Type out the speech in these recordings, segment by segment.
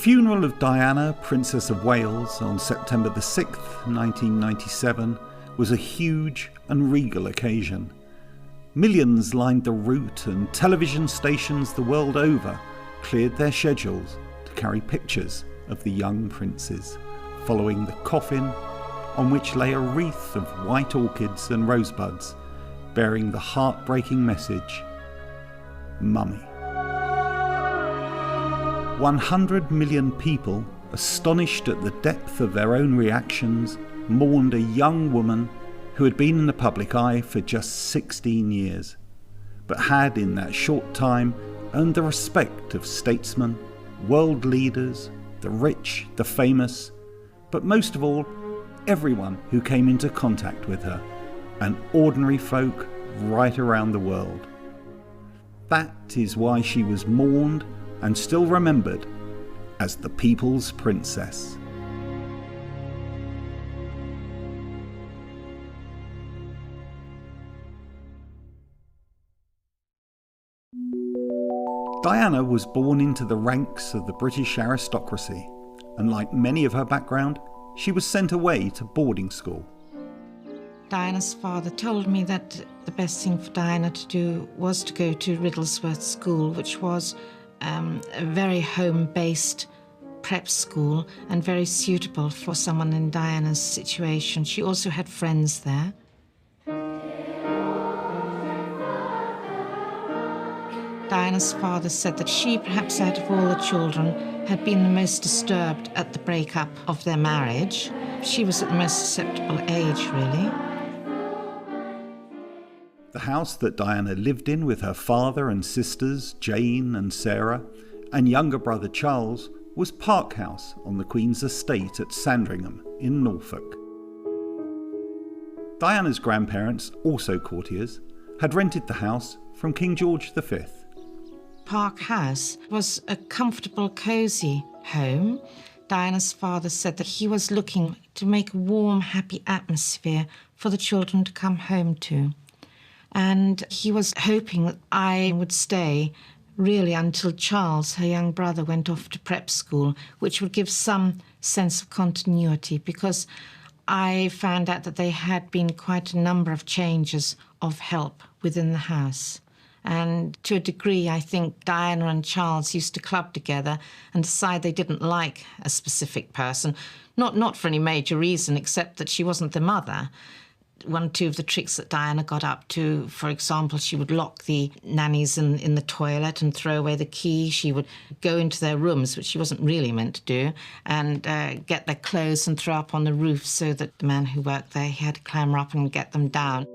funeral of Diana, Princess of Wales, on September the 6th, 1997, was a huge and regal occasion. Millions lined the route, and television stations the world over cleared their schedules to carry pictures of the young princes, following the coffin on which lay a wreath of white orchids and rosebuds, bearing the heartbreaking message, Mummy. 100 million people, astonished at the depth of their own reactions, mourned a young woman who had been in the public eye for just 16 years, but had in that short time earned the respect of statesmen, world leaders, the rich, the famous, but most of all, everyone who came into contact with her, and ordinary folk right around the world. That is why she was mourned and still remembered as the People's Princess. Diana was born into the ranks of the British aristocracy, and like many of her background, she was sent away to boarding school. Diana's father told me that the best thing for Diana to do was to go to Riddlesworth School, which was a very home-based prep school and very suitable for someone in Diana's situation. She also had friends there. Diana's father said that she, perhaps out of all the children, had been the most disturbed at the breakup of their marriage. She was at the most susceptible age, really. The house that Diana lived in with her father and sisters, Jane and Sarah, and younger brother Charles, was Park House on the Queen's estate at Sandringham in Norfolk. Diana's grandparents, also courtiers, had rented the house from King George V. Park House was a comfortable, cosy home. Diana's father said that he was looking to make a warm, happy atmosphere for the children to come home to. And he was hoping that I would stay really until Charles, her young brother, went off to prep school, which would give some sense of continuity, because I found out that there had been quite a number of changes of help within the house. And to a degree, I think Diana and Charles used to club together and decide they didn't like a specific person, not for any major reason, except that she wasn't the mother. One or two of the tricks that Diana got up to, for example, she would lock the nannies in the toilet and throw away the key. She would go into their rooms, which she wasn't really meant to do, and get their clothes and throw up on the roof so that the man who worked there, he had to clamber up and get them down.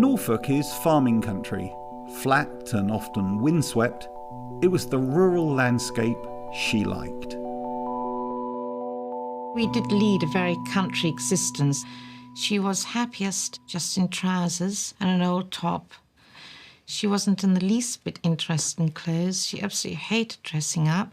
Norfolk is farming country, flat and often windswept. It was the rural landscape she liked. We did lead a very country existence. She was happiest just in trousers and an old top. She wasn't in the least bit interested in clothes. She absolutely hated dressing up.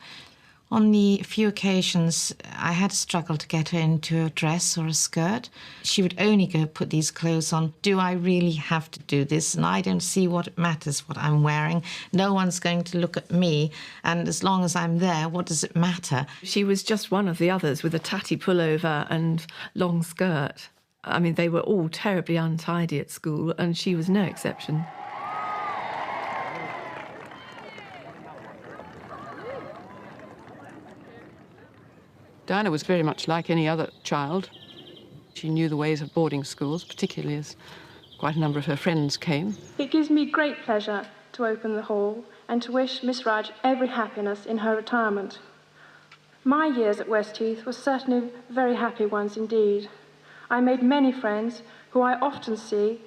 On the few occasions I had to struggle to get her into a dress or a skirt, she would only go put these clothes on. Do I really have to do this? And I don't see what it matters what I'm wearing. No one's going to look at me, and as long as I'm there, what does it matter? She was just one of the others with a tatty pullover and long skirt. I mean, they were all terribly untidy at school, and she was no exception. Diana was very much like any other child. She knew the ways of boarding schools, particularly as quite a number of her friends came. It gives me great pleasure to open the hall and to wish Miss Rudge every happiness in her retirement. My years at Westheath were certainly very happy ones indeed. I made many friends who I often see,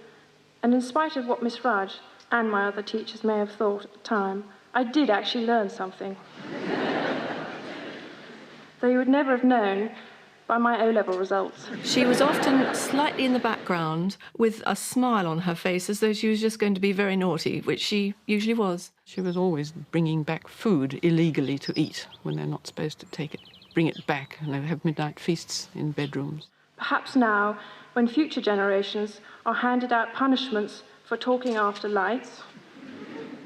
and in spite of what Miss Rudge and my other teachers may have thought at the time, I did actually learn something. Though you would never have known by my O-level results. She was often slightly in the background with a smile on her face as though she was just going to be very naughty, which she usually was. She was always bringing back food illegally to eat when they're not supposed to bring it back, and they have midnight feasts in bedrooms. Perhaps now, when future generations are handed out punishments for talking after lights,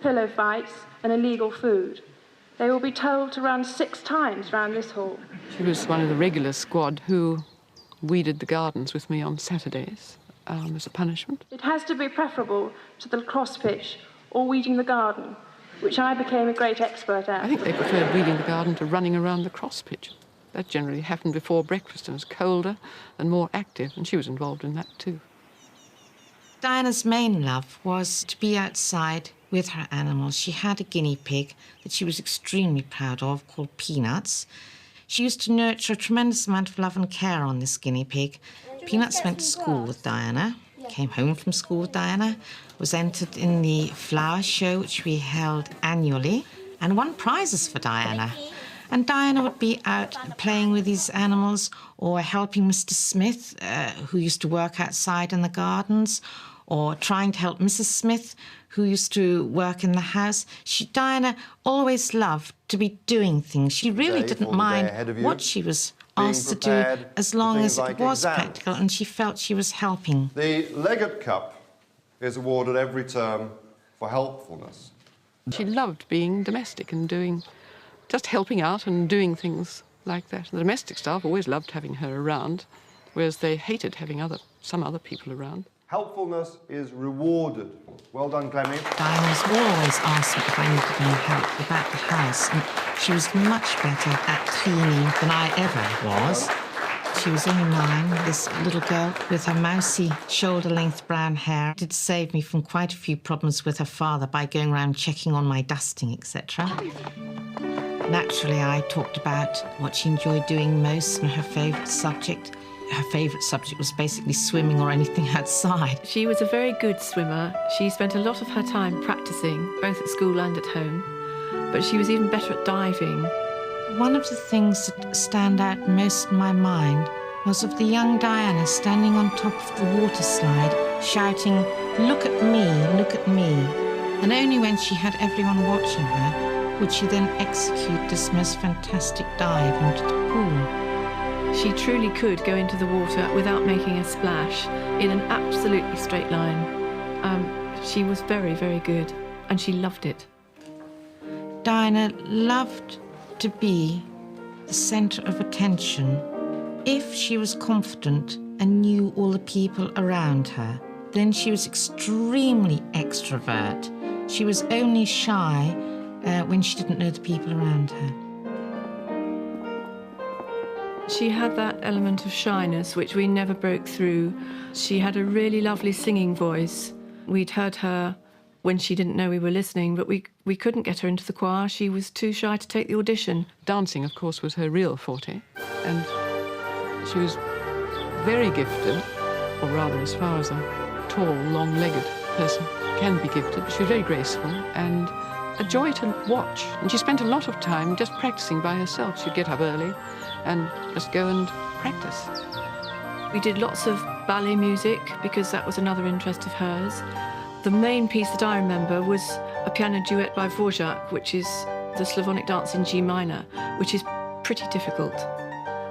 pillow fights and illegal food, they will be told to run 6 times round this hall. She was one of the regular squad who weeded the gardens with me on Saturdays as a punishment. It has to be preferable to the lacrosse pitch or weeding the garden, which I became a great expert at. I think they preferred weeding the garden to running around the cross pitch. That generally happened before breakfast and was colder and more active, and she was involved in that too. Diana's main love was to be outside with her animals. She had a guinea pig that she was extremely proud of called Peanuts. She used to nurture a tremendous amount of love and care on this guinea pig. Peanuts went to school with Diana, came home from school with Diana, was entered in the flower show which we held annually, and won prizes for Diana. And Diana would be out playing with these animals or helping Mr. Smith, who used to work outside in the gardens, or trying to help Mrs. Smith, who used to work in the house. Diana always loved to be doing things. She really didn't mind what she was asked to do as long as it was practical and she felt she was helping. The Leggett Cup is awarded every term for helpfulness. She loved being domestic and just helping out and doing things like that. The domestic staff always loved having her around, whereas they hated having some other people around. Helpfulness is rewarded. Well done, Clemmy. Diana was always asking if I needed any help about the house, and she was much better at cleaning than I ever was. She was only 9, this little girl with her mousy, shoulder-length brown hair. Did save me from quite a few problems with her father by going around checking on my dusting, etc. Naturally, I talked about what she enjoyed doing most and her favourite subject. Her favourite subject was basically swimming or anything outside. She was a very good swimmer. She spent a lot of her time practising, both at school and at home, but she was even better at diving. One of the things that stand out most in my mind was of the young Diana standing on top of the water slide, shouting, "Look at me, look at me." And only when she had everyone watching her would she then execute this most fantastic dive into the pool. She truly could go into the water without making a splash in an absolutely straight line. She was very, very good, and she loved it. Diana loved to be the centre of attention. If she was confident and knew all the people around her, then she was extremely extrovert. She was only shy when she didn't know the people around her. She had that element of shyness which we never broke through. She had a really lovely singing voice. We'd heard her when she didn't know we were listening, but we couldn't get her into the choir. She was too shy to take the audition. Dancing, of course, was her real forte, and she was very gifted, or rather, as far as a tall, long-legged person can be gifted, but she was very graceful and a joy to watch. And she spent a lot of time just practising by herself. She'd get up early and just go and practice. We did lots of ballet music because that was another interest of hers. The main piece that I remember was a piano duet by Dvorak, which is the Slavonic dance in G minor, which is pretty difficult.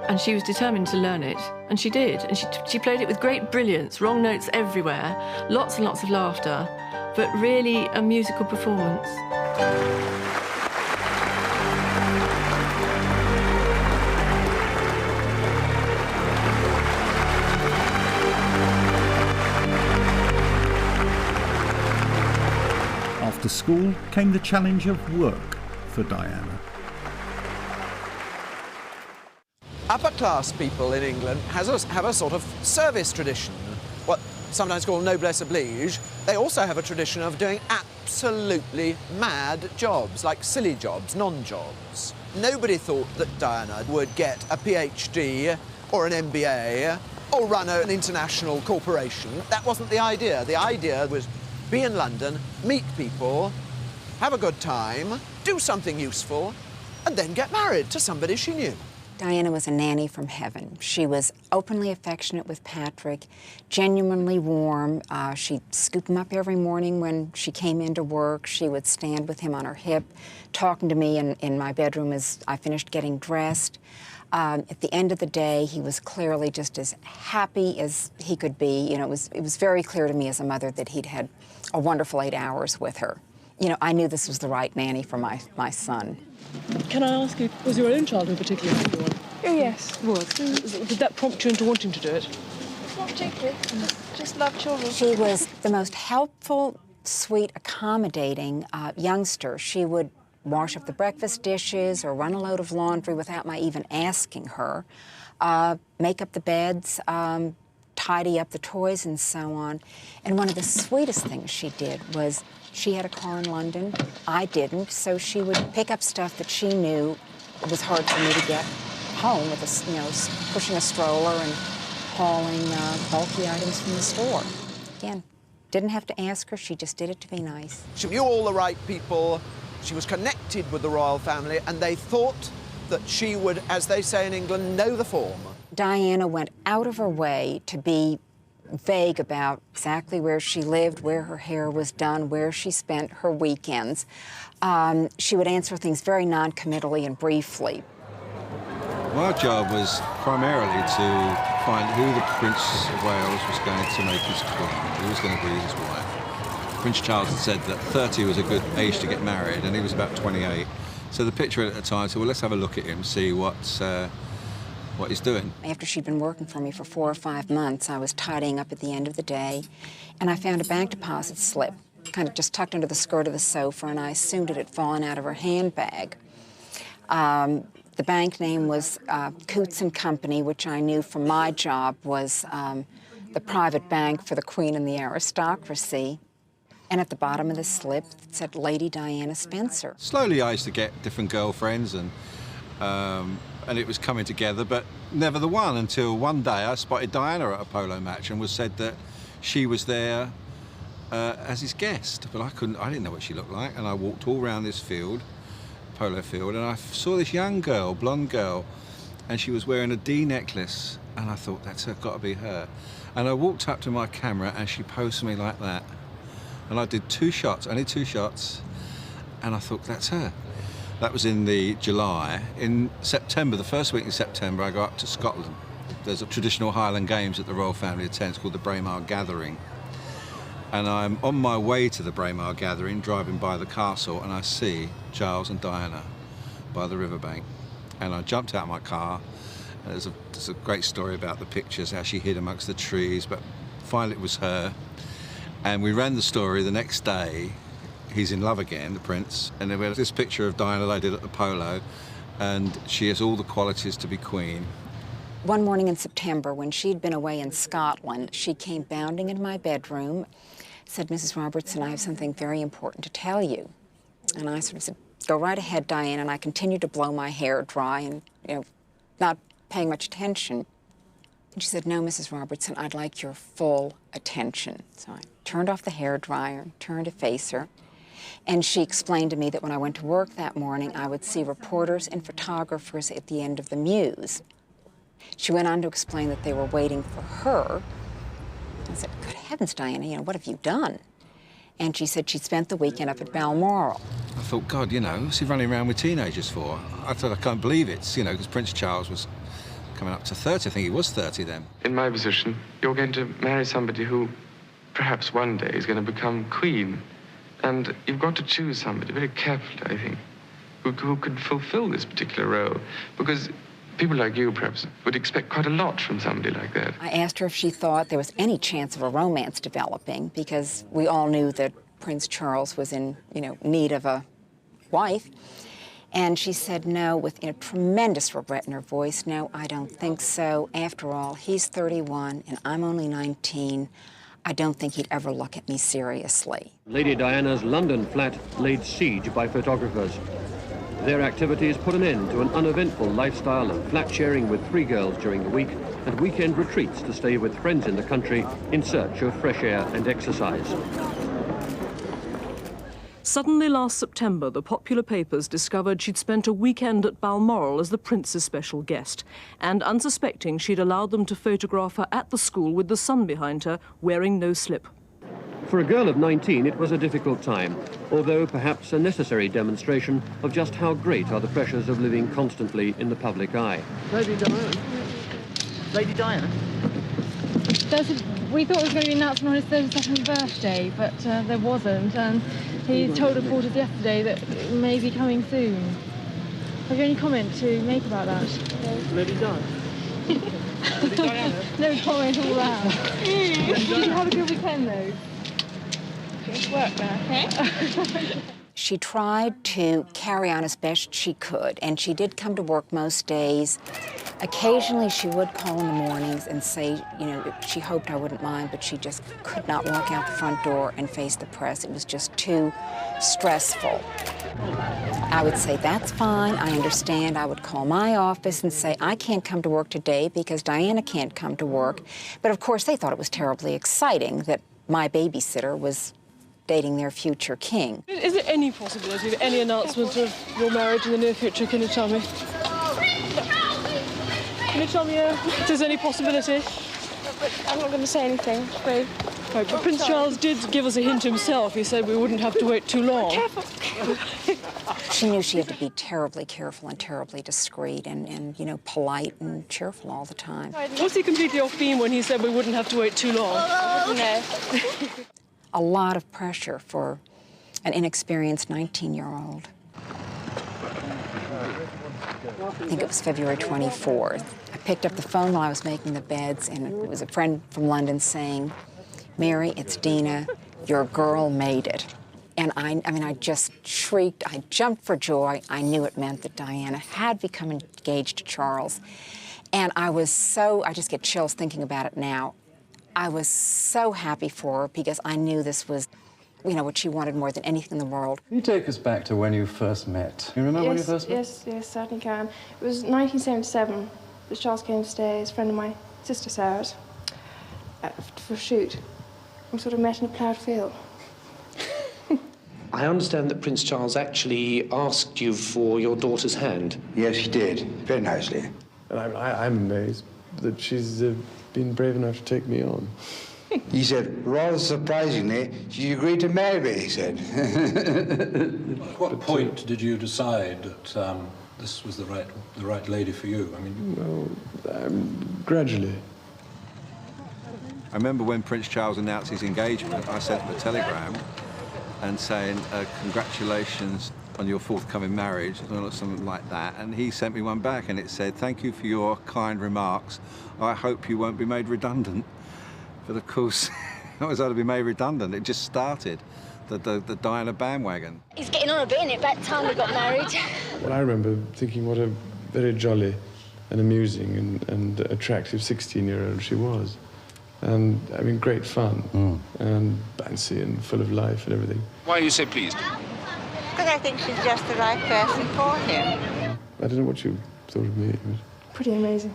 And she was determined to learn it, and she did. And she played it with great brilliance, wrong notes everywhere, lots and lots of laughter, but really a musical performance. After school came the challenge of work for Diana. Upper-class people in England have a sort of service tradition, what sometimes called noblesse oblige. They also have a tradition of doing absolutely mad jobs, like silly jobs, non-jobs. Nobody thought that Diana would get a PhD or an MBA or run an international corporation. That wasn't the idea. The idea was be in London, meet people, have a good time, do something useful, and then get married to somebody she knew. Diana was a nanny from heaven. She was openly affectionate with Patrick, genuinely warm. She'd scoop him up every morning when she came into work. She would stand with him on her hip, talking to me in my bedroom as I finished getting dressed. At the end of the day, he was clearly just as happy as he could be. You know, it was very clear to me as a mother that he'd had a wonderful 8 hours with her. You know, I knew this was the right nanny for my son. Can I ask you, was your own childhood particularly a happy one? Oh, yes. It was. Did that prompt you into wanting to do it? Not particularly. Just love children. She was the most helpful, sweet, accommodating youngster. She would wash up the breakfast dishes or run a load of laundry without my even asking her, make up the beds, tidy up the toys and so on. And one of the sweetest things she did was she had a car in London. I didn't, so she would pick up stuff that she knew it was hard for me to get home with, pushing a stroller and hauling bulky items from the store. Again, didn't have to ask her, she just did it to be nice. She knew all the right people, she was connected with the royal family, and they thought that she would, as they say in England, know the form. Diana went out of her way to be vague about exactly where she lived, where her hair was done, where she spent her weekends. She would answer things very non-committally and briefly. My job was primarily to find who the Prince of Wales was going to make his queen, who was going to be his wife. Prince Charles had said that 30 was a good age to get married, and he was about 28. So the picture at the time said, well, let's have a look at him, see what he's doing. After she'd been working for me for 4 or 5 months, I was tidying up at the end of the day, and I found a bank deposit slip, kind of just tucked under the skirt of the sofa, and I assumed it had fallen out of her handbag. The bank name was Coots & Company, which I knew from my job was the private bank for the Queen and the aristocracy. And at the bottom of the slip, it said Lady Diana Spencer. Slowly I used to get different girlfriends, and it was coming together, but never the one, until one day I spotted Diana at a polo match and was said that she was there as his guest. But I didn't know what she looked like, and I walked all around this field, polo field, and I saw this young girl, blonde girl, and she was wearing a D necklace, and I thought, that's got to be her. And I walked up to my camera, and she posed me like that. And I did 2 shots, only 2 shots, and I thought, that's her. That was in the July. In September, the first week in September, I go up to Scotland. There's a traditional Highland Games that the royal family attends called the Braemar Gathering. And I'm on my way to the Braemar Gathering, driving by the castle, and I see Charles and Diana by the riverbank. And I jumped out of my car. There's a great story about the pictures, how she hid amongst the trees, but finally it was her. And we ran the story the next day. He's in love again, the prince. And then we had this picture of Diana that I did at the polo, and she has all the qualities to be queen. One morning in September, when she'd been away in Scotland, she came bounding into my bedroom, said, Mrs. Robertson, I have something very important to tell you. And I sort of said, go right ahead, Diana, and I continued to blow my hair dry and, not paying much attention. And she said, no, Mrs. Robertson, I'd like your full attention. So I turned off the hairdryer, turned to face her, and she explained to me that when I went to work that morning, I would see reporters and photographers at the end of the mews. She went on to explain that they were waiting for her. I said, good heavens, Diana, what have you done? And she said she'd spent the weekend up at Balmoral. I thought, God, what's he running around with teenagers for? I thought, I can't believe it, because Prince Charles was coming up to 30. I think he was 30 then. In my position, you're going to marry somebody who perhaps one day is going to become queen. And you've got to choose somebody very carefully, I think, who could fulfill this particular role. Because people like you, perhaps, would expect quite a lot from somebody like that. I asked her if she thought there was any chance of a romance developing, because we all knew that Prince Charles was in, need of a wife. And she said no, with tremendous regret in her voice. No, I don't think so. After all, he's 31 and I'm only 19. I don't think he'd ever look at me seriously. Lady Diana's London flat laid siege by photographers. Their activities put an end to an uneventful lifestyle of flat sharing with 3 girls during the week and weekend retreats to stay with friends in the country in search of fresh air and exercise. Suddenly last September, the popular papers discovered she'd spent a weekend at Balmoral as the Prince's special guest, and unsuspecting, she'd allowed them to photograph her at the school with the sun behind her, wearing no slip. For a girl of 19, it was a difficult time, although perhaps a necessary demonstration of just how great are the pressures of living constantly in the public eye. Lady Diana. Lady Diana? We thought it was going to be an announcement on his 32nd birthday, but there wasn't, and he told reporters yesterday that it may be coming soon. Have you any comment to make about that? Lady Diana. Lady Diana. No comment all that. Did you have a good weekend, though? It's work now, okay? She tried to carry on as best she could, and she did come to work most days. Occasionally, she would call in the mornings and say, you know, she hoped I wouldn't mind, but she just could not walk out the front door and face the press. It was just too stressful. I would say, that's fine, I understand. I would call my office and say, I can't come to work today because Diana can't come to work. But of course, they thought it was terribly exciting that my babysitter was dating their future king. Is there any possibility of any announcement of your marriage in the near future? Can you tell me? Can you tell me if there's any possibility? No, but I'm not going to say anything, please. Right, but Prince Charles did give us a hint himself. He said we wouldn't have to wait too long. Careful. She knew she had to be terribly careful and terribly discreet and you know, polite and cheerful all the time. Was he completely off beam when he said we wouldn't have to wait too long? No. A lot of pressure for an inexperienced 19-year-old. I think it was February 24th. I picked up the phone while I was making the beds, and it was a friend from London saying, Mary, it's Dina, your girl made it. And I mean, I just shrieked, I jumped for joy. I knew it meant that Diana had become engaged to Charles. And I just get chills thinking about it now. I was so happy for her because I knew this was, you know, what she wanted more than anything in the world. Can you take us back to when you first met? You remember when you first met? Yes, certainly can. It was 1977 that Charles came to stay as a friend of my sister Sarah's for a shoot. We sort of met in a ploughed field. I understand that Prince Charles actually asked you for your daughter's hand. Yes, he did, very nicely. And I'm amazed that she's been brave enough to take me on. He said, rather surprisingly, she agreed to marry me, he said. At what point did you decide that this was the right lady for you? I mean, well, gradually. I remember when Prince Charles announced his engagement, I sent him a telegram and saying, congratulations on your forthcoming marriage, or something like that. And he sent me one back and it said, thank you for your kind remarks. I hope you won't be made redundant. But of course, I was going to be made redundant. It just started, the Diana bandwagon. He's getting on a bit, isn't it? About time we got married. Well, I remember thinking what a very jolly and amusing and attractive 16-year-old she was. And, I mean, great fun, and bouncy and full of life and everything. Why are you so pleased? Because I think she's just the right person for him. I don't know what you thought of me. Pretty amazing.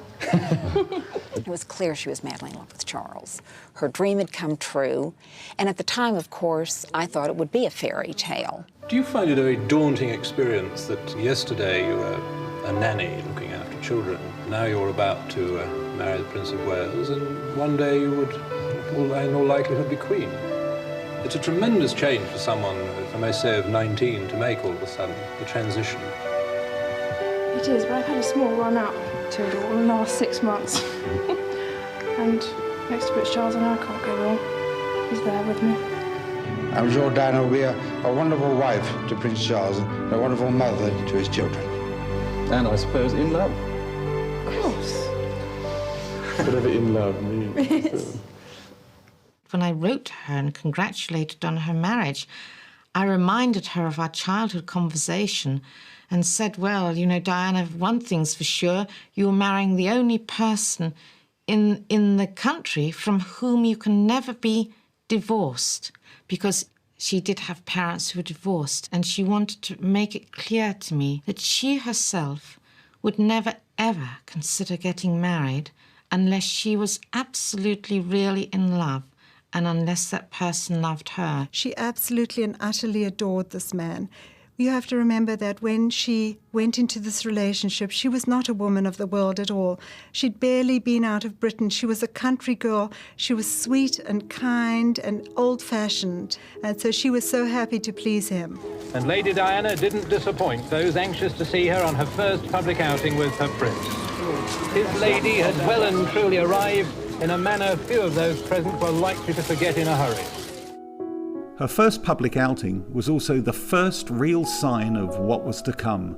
It was clear she was madly in love with Charles. Her dream had come true, and at the time, of course, I thought it would be a fairy tale. do you find it a very daunting experience that yesterday you were a nanny looking after children, now you're about to marry the Prince of Wales, and one day you would, in all likelihood, be Queen? It's a tremendous change for someone, if I may say, of 19 to make all of a sudden, the transition. It is, but I've had a small run-up to it all in the last 6 months. And next to Prince Charles, I know I can't go wrong. He's there with me. I'm sure Diana will be a wonderful wife to Prince Charles and a wonderful mother to his children. And I suppose in love. Of course. Whatever in love means. When I wrote to her and congratulated on her marriage, I reminded her of our childhood conversation and said, well, you know, Diana, one thing's for sure, you're marrying the only person in the country from whom you can never be divorced, because she did have parents who were divorced, and she wanted to make it clear to me that she herself would never, ever consider getting married unless she was absolutely, really in love and unless that person loved her. She absolutely and utterly adored this man. You have to remember that when she went into this relationship, she was not a woman of the world at all. She'd barely been out of Britain. She was a country girl. She was sweet and kind and old-fashioned. And so she was so happy to please him. And Lady Diana didn't disappoint those anxious to see her on her first public outing with her prince. His lady had well and truly arrived in a manner few of those present were likely to forget in a hurry. Her first public outing was also the first real sign of what was to come.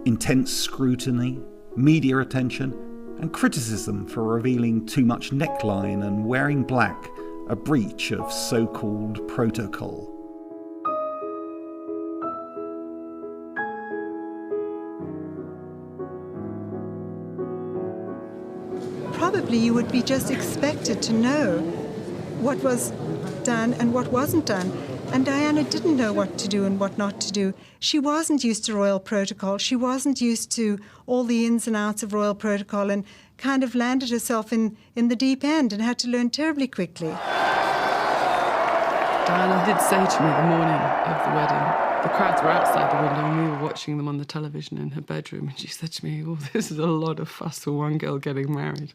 Intense scrutiny, media attention, and criticism for revealing too much neckline and wearing black, a breach of so-called protocol. Probably you would be just expected to know what was done and what wasn't done. And Diana didn't know what to do and what not to do. She wasn't used to royal protocol. She wasn't used to all the ins and outs of royal protocol and kind of landed herself in the deep end and had to learn terribly quickly. Diana did say to me the morning of the wedding, the crowds were outside the window and we were watching them on the television in her bedroom, and she said to me, "Oh, this is a lot of fuss for one girl getting married."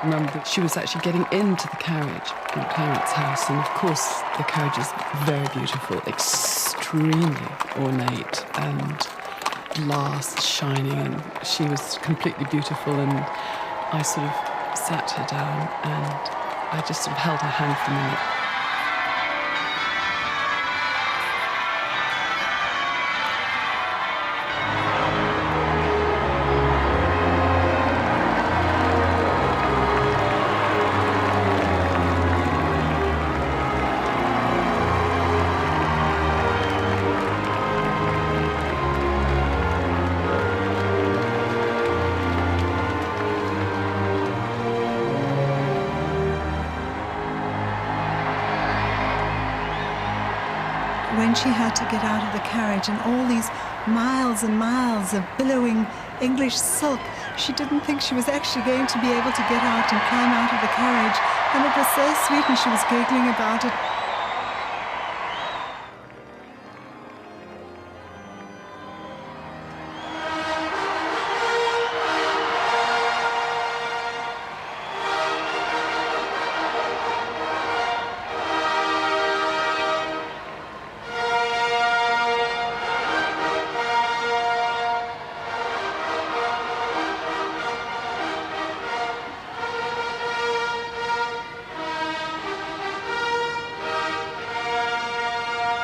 I remember that she was actually getting into the carriage in Clarence's house, and of course the carriage is very beautiful, extremely ornate and glass shining, and she was completely beautiful, and I sort of sat her down and I just sort of held her hand for a minute. When she had to get out of the carriage and all these miles and miles of billowing English silk, she didn't think she was actually going to be able to get out and climb out of the carriage. And it was so sweet, and she was giggling about it.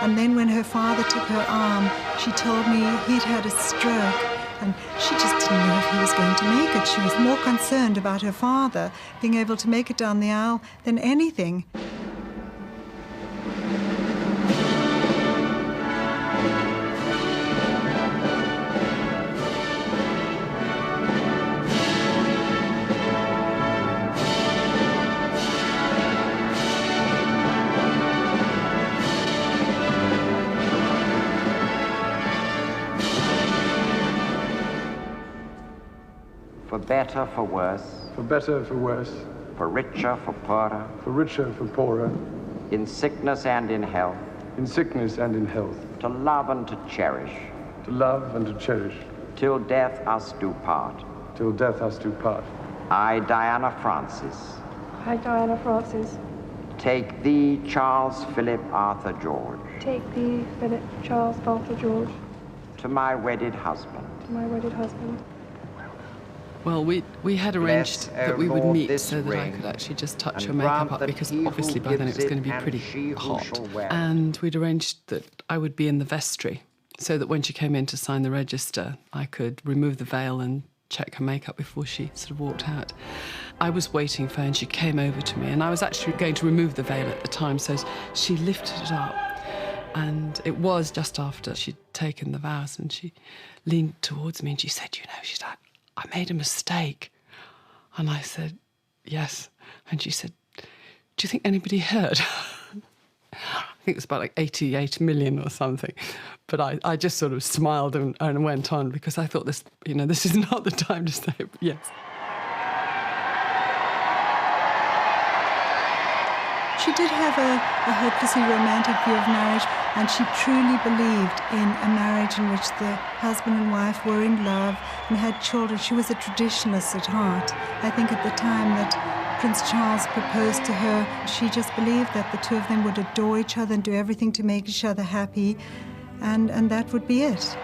And then when her father took her arm, she told me he'd had a stroke, and she just didn't know if he was going to make it. She was more concerned about her father being able to make it down the aisle than anything. For better, for worse. For better, for worse. For richer, for poorer. For richer, for poorer. In sickness and in health. In sickness and in health. To love and to cherish. To love and to cherish. Till death us do part. Till death us do part. I, Diana Francis. I, Diana Francis. Take thee, Charles Philip Arthur George. Take thee, Philip Charles Arthur George. To my wedded husband. To my wedded husband. Well, we had arranged that we would meet so that I could actually just touch her makeup up, because obviously by then it was going to be pretty hot. And we'd arranged that I would be in the vestry so that when she came in to sign the register, I could remove the veil and check her makeup before she sort of walked out. I was waiting for her and she came over to me, and I was actually going to remove the veil at the time, so she lifted it up. And it was just after she'd taken the vows, and she leaned towards me and she said, "You know," she's like, "I made a mistake." And I said, "Yes." And she said, "Do you think anybody heard?" I think it was about like 88 million or something. But I just sort of smiled and went on, because I thought this is not the time to say yes. she did have a hopelessly romantic view of marriage, and she truly believed in a marriage in which the husband and wife were in love and had children. She was a traditionalist at heart. I think at the time that Prince Charles proposed to her, she just believed that the two of them would adore each other and do everything to make each other happy, and that would be it.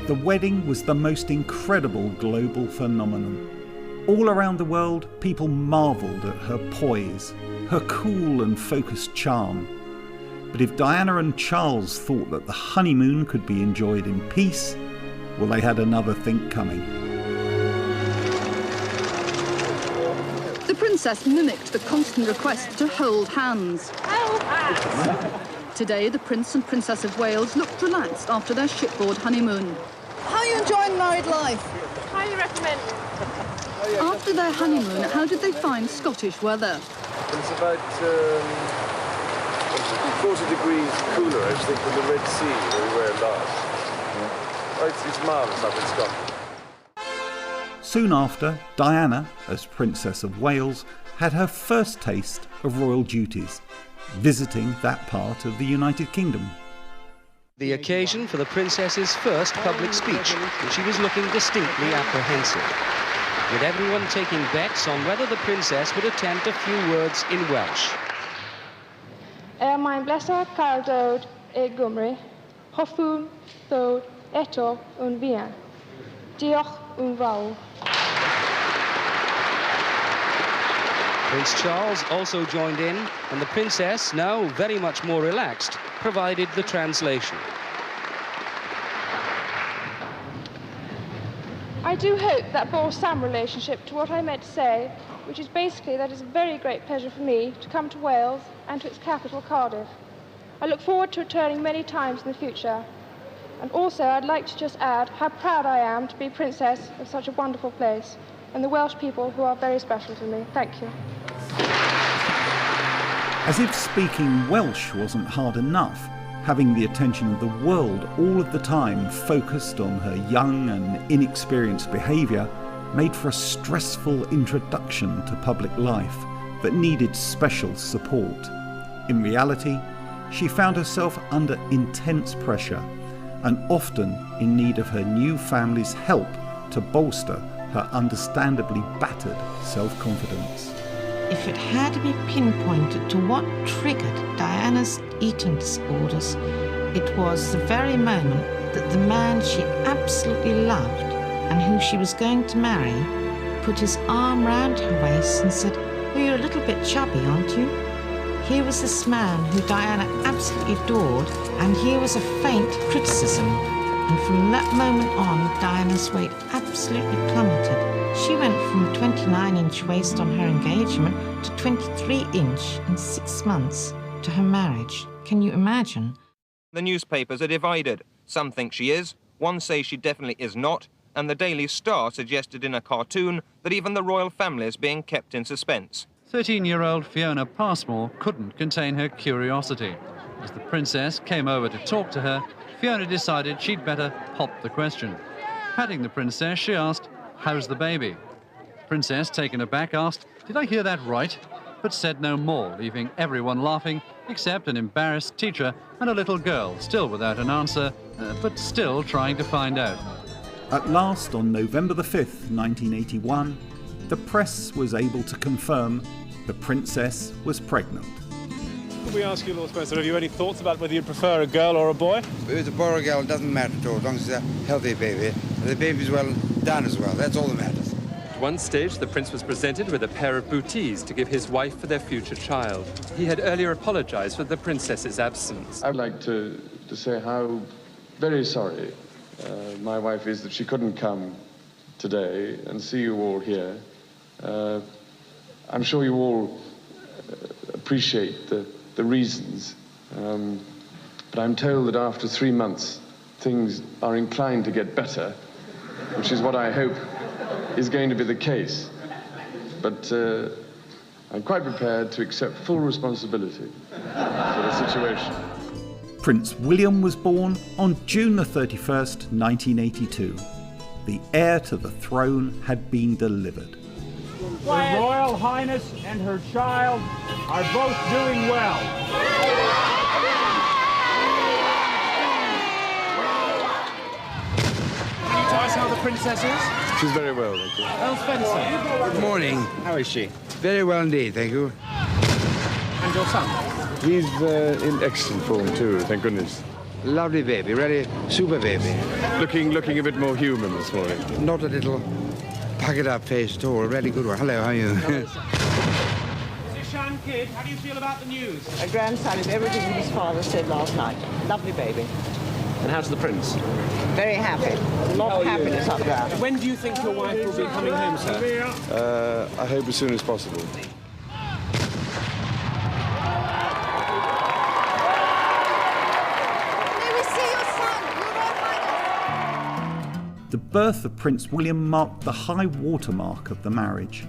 The wedding was the most incredible global phenomenon. All around the world, people marvelled at her poise, her cool and focused charm. But if Diana and Charles thought that the honeymoon could be enjoyed in peace, well, they had another think coming. The princess mimicked the constant request to hold hands. Today, the Prince and Princess of Wales looked relaxed after their shipboard honeymoon. How are you enjoying married life? Highly recommend. After their honeymoon, how did they find Scottish weather? It's about 40 degrees cooler, I think, than the Red Sea where we were last. It's marvellous up in Scotland. Soon after, Diana, as Princess of Wales, had her first taste of royal duties, visiting that part of the United Kingdom. The occasion for the princess's first public speech, and she was looking distinctly apprehensive, with everyone taking bets on whether the princess would attempt a few words in Welsh. Mae'n bleser cael dod I Gymru, hoffwn ddod eto yn fuan. Diolch yn fawr. Prince Charles also joined in, and the princess, now very much more relaxed, provided the translation. I do hope that bore some relationship to what I meant to say, which is basically that it's a very great pleasure for me to come to Wales and to its capital, Cardiff. I look forward to returning many times in the future. And also, I'd like to just add how proud I am to be princess of such a wonderful place, and the Welsh people who are very special to me. Thank you. As if speaking Welsh wasn't hard enough, having the attention of the world all of the time focused on her young and inexperienced behaviour made for a stressful introduction to public life that needed special support. In reality, she found herself under intense pressure and often in need of her new family's help to bolster her understandably battered self-confidence. If it had to be pinpointed to what triggered Diana's eating disorders, it was the very moment that the man she absolutely loved and who she was going to marry put his arm round her waist and said, "Oh, you're a little bit chubby, aren't you?" Here was this man who Diana absolutely adored, and here was a faint criticism. And from that moment on, Diana's weight absolutely plummeted. She went from a 29-inch waist on her engagement to 23-inch in 6 months to her marriage. Can you imagine? The newspapers are divided. Some think she is, one says she definitely is not, and the Daily Star suggested in a cartoon that even the royal family is being kept in suspense. 13-year-old Fiona Passmore couldn't contain her curiosity. As the princess came over to talk to her, Fiona decided she'd better pop the question. patting the princess, she asked, "How's the baby?" The princess, taken aback, asked, "Did I hear that right?" but said no more, leaving everyone laughing except an embarrassed teacher and a little girl, still without an answer, but still trying to find out. At last, on November the 5th, 1981, the press was able to confirm the princess was pregnant. Could we ask you, Lord Spencer, have you any thoughts about whether you'd prefer a girl or a boy? If it's a boy or a girl, it doesn't matter at all, as long as it's a healthy baby. And the baby's well done as well, that's all that matters. At one stage, the prince was presented with a pair of booties to give his wife for their future child. He had earlier apologized for the princess's absence. I'd like to say how very sorry my wife is that she couldn't come today and see you all here. I'm sure you all appreciate the reasons, but I'm told that after 3 months things are inclined to get better, which is what I hope is going to be the case. But I'm quite prepared to accept full responsibility for the situation. Prince William was born on June the 31st, 1982. The heir to the throne had been delivered. Her Royal Highness and her child are both doing well. Can you tell us how the princess is? She's very well, thank you. Earl Spencer. Good morning. How is she? Very well indeed, thank you. And your son? He's in excellent form too, thank goodness. Lovely baby, really super baby. Looking a bit more human this morning. Not a little puckered-up face at all, a really good one. Hello, how are you? Mrs. Shan Kid, how do you feel about the news? A grandson is everything his father said last night. Lovely baby. And how's the prince? Very happy. A lot of happiness up there. When do you think your wife will be coming home, sir? I hope as soon as possible. The birth of Prince William marked the high watermark of the marriage.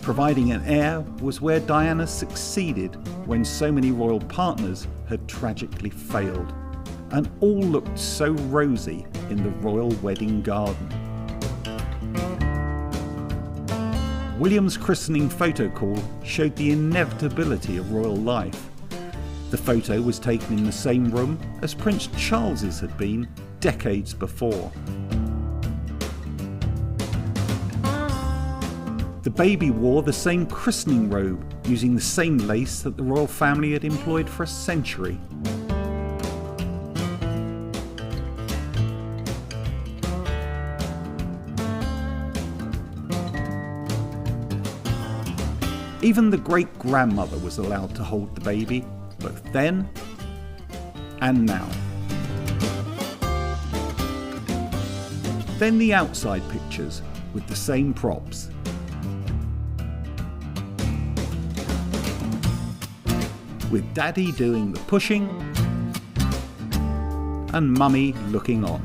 Providing an heir was where Diana succeeded when so many royal partners had tragically failed. And all looked so rosy in the royal wedding garden. William's christening photo call showed the inevitability of royal life. The photo was taken in the same room as Prince Charles's had been decades before. The baby wore the same christening robe, using the same lace that the royal family had employed for a century. Even the great-grandmother was allowed to hold the baby, both then and now. Then the outside pictures with the same props. With Daddy doing the pushing and Mummy looking on.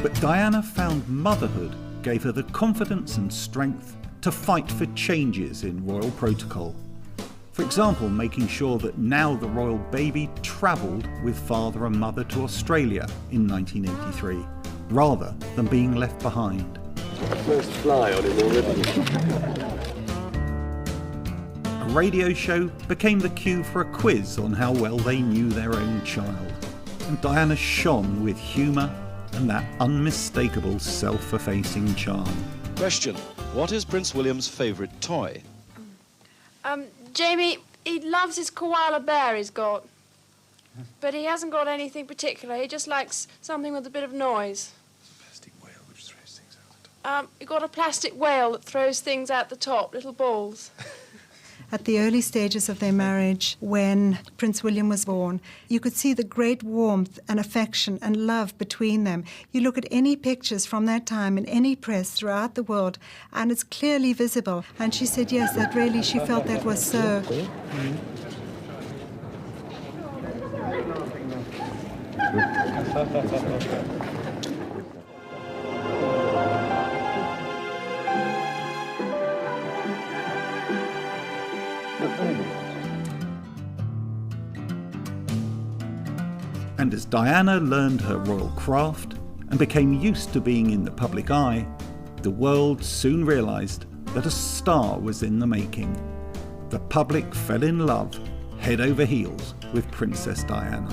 But Diana found motherhood gave her the confidence and strength to fight for changes in royal protocol. For example, making sure that now the royal baby travelled with father and mother to Australia in 1983, rather than being left behind. First fly on him already. A radio show became the cue for a quiz on how well they knew their own child. And Diana shone with humour and that unmistakable self-effacing charm. Question: what is Prince William's favourite toy? Jamie, he loves his koala bear he's got. But he hasn't got anything particular. He just likes something with a bit of noise. Plastic whale which throws things out the top. He got a plastic whale that throws things out the top, little balls. At the early stages of their marriage, when Prince William was born, you could see the great warmth and affection and love between them. You look at any pictures from that time in any press throughout the world, and it's clearly visible. And she said, yes, that really, she felt that was so. And as Diana learned her royal craft, and became used to being in the public eye, the world soon realised that a star was in the making. The public fell in love, head over heels, with Princess Diana.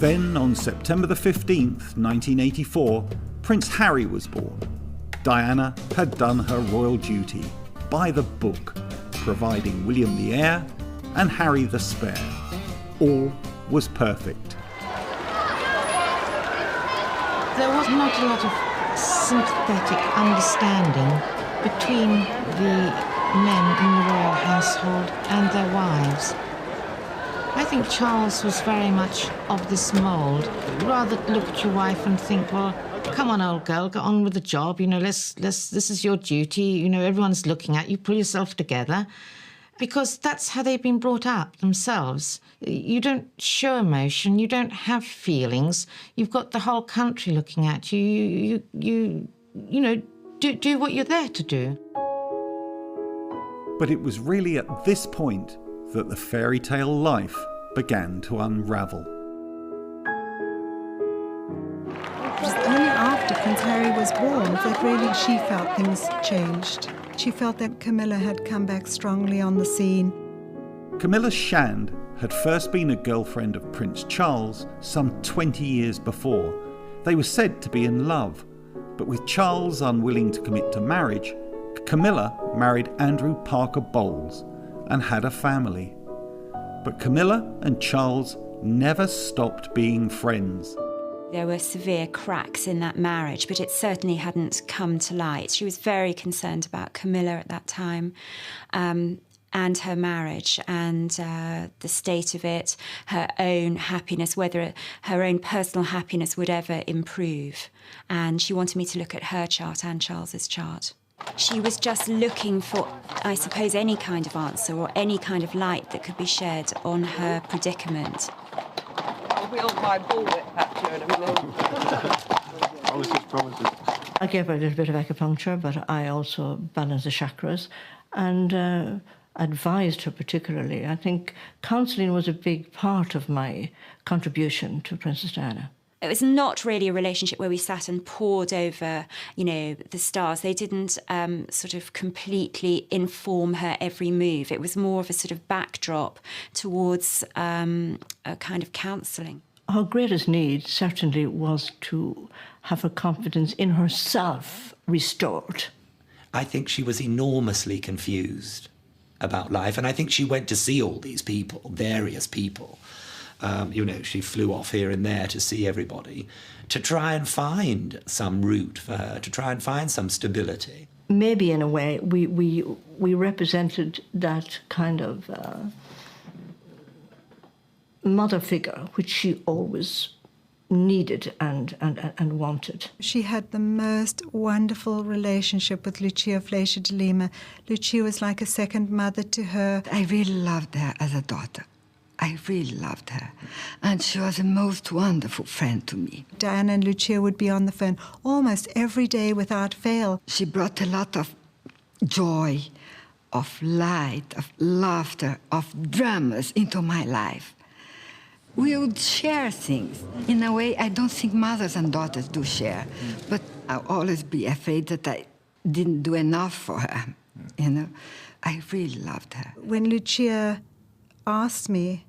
Then, on September the 15th, 1984, Prince Harry was born. Diana had done her royal duty, by the book, providing William the heir and Harry the spare. All was perfect. There was not a lot of sympathetic understanding between the men in the royal household and their wives. I think Charles was very much of this mould. Rather look at your wife and think, well, come on, old girl, get on with the job. You know, this is your duty. You know, everyone's looking at you. Pull yourself together. Because that's how they've been brought up themselves. You don't show emotion. You don't have feelings. You've got the whole country looking at you. You know, do what you're there to do. But it was really at this point that the fairy tale life began to unravel. It was only after Prince Harry was born that really she felt things changed. She felt that Camilla had come back strongly on the scene. Camilla Shand had first been a girlfriend of Prince Charles some 20 years before. They were said to be in love, but with Charles unwilling to commit to marriage, Camilla married Andrew Parker Bowles and had a family. But Camilla and Charles never stopped being friends. There were severe cracks in that marriage, but it certainly hadn't come to light. She was very concerned about Camilla at that time, and her marriage and the state of it, her own happiness, whether her own personal happiness would ever improve. And she wanted me to look at her chart and Charles's chart. She was just looking for, I suppose, any kind of answer or any kind of light that could be shed on her predicament. I wield my bullwhip at you in a minute. Promises, promises. I gave her a little bit of acupuncture, but I also balanced the chakras and advised her particularly. I think counselling was a big part of my contribution to Princess Diana. It was not really a relationship where we sat and pored over, you know, the stars. They didn't sort of completely inform her every move. It was more of a sort of backdrop towards a kind of counselling. Her greatest need certainly was to have her confidence in herself restored. I think she was enormously confused about life, and I think she went to see all these people, various people. You know, she flew off here and there to see everybody, to try and find some route for her, to try and find some stability. Maybe in a way we represented that kind of mother figure which she always needed and wanted. She had the most wonderful relationship with Lucia Fleischer de Lima. Lucia was like a second mother to her. I really loved her as a daughter. I really loved her, and she was a most wonderful friend to me. Diana and Lucia would be on the phone almost every day without fail. She brought a lot of joy, of light, of laughter, of dramas into my life. We would share things in a way I don't think mothers and daughters do share, but I'll always be afraid that I didn't do enough for her, you know. I really loved her. When Lucia asked me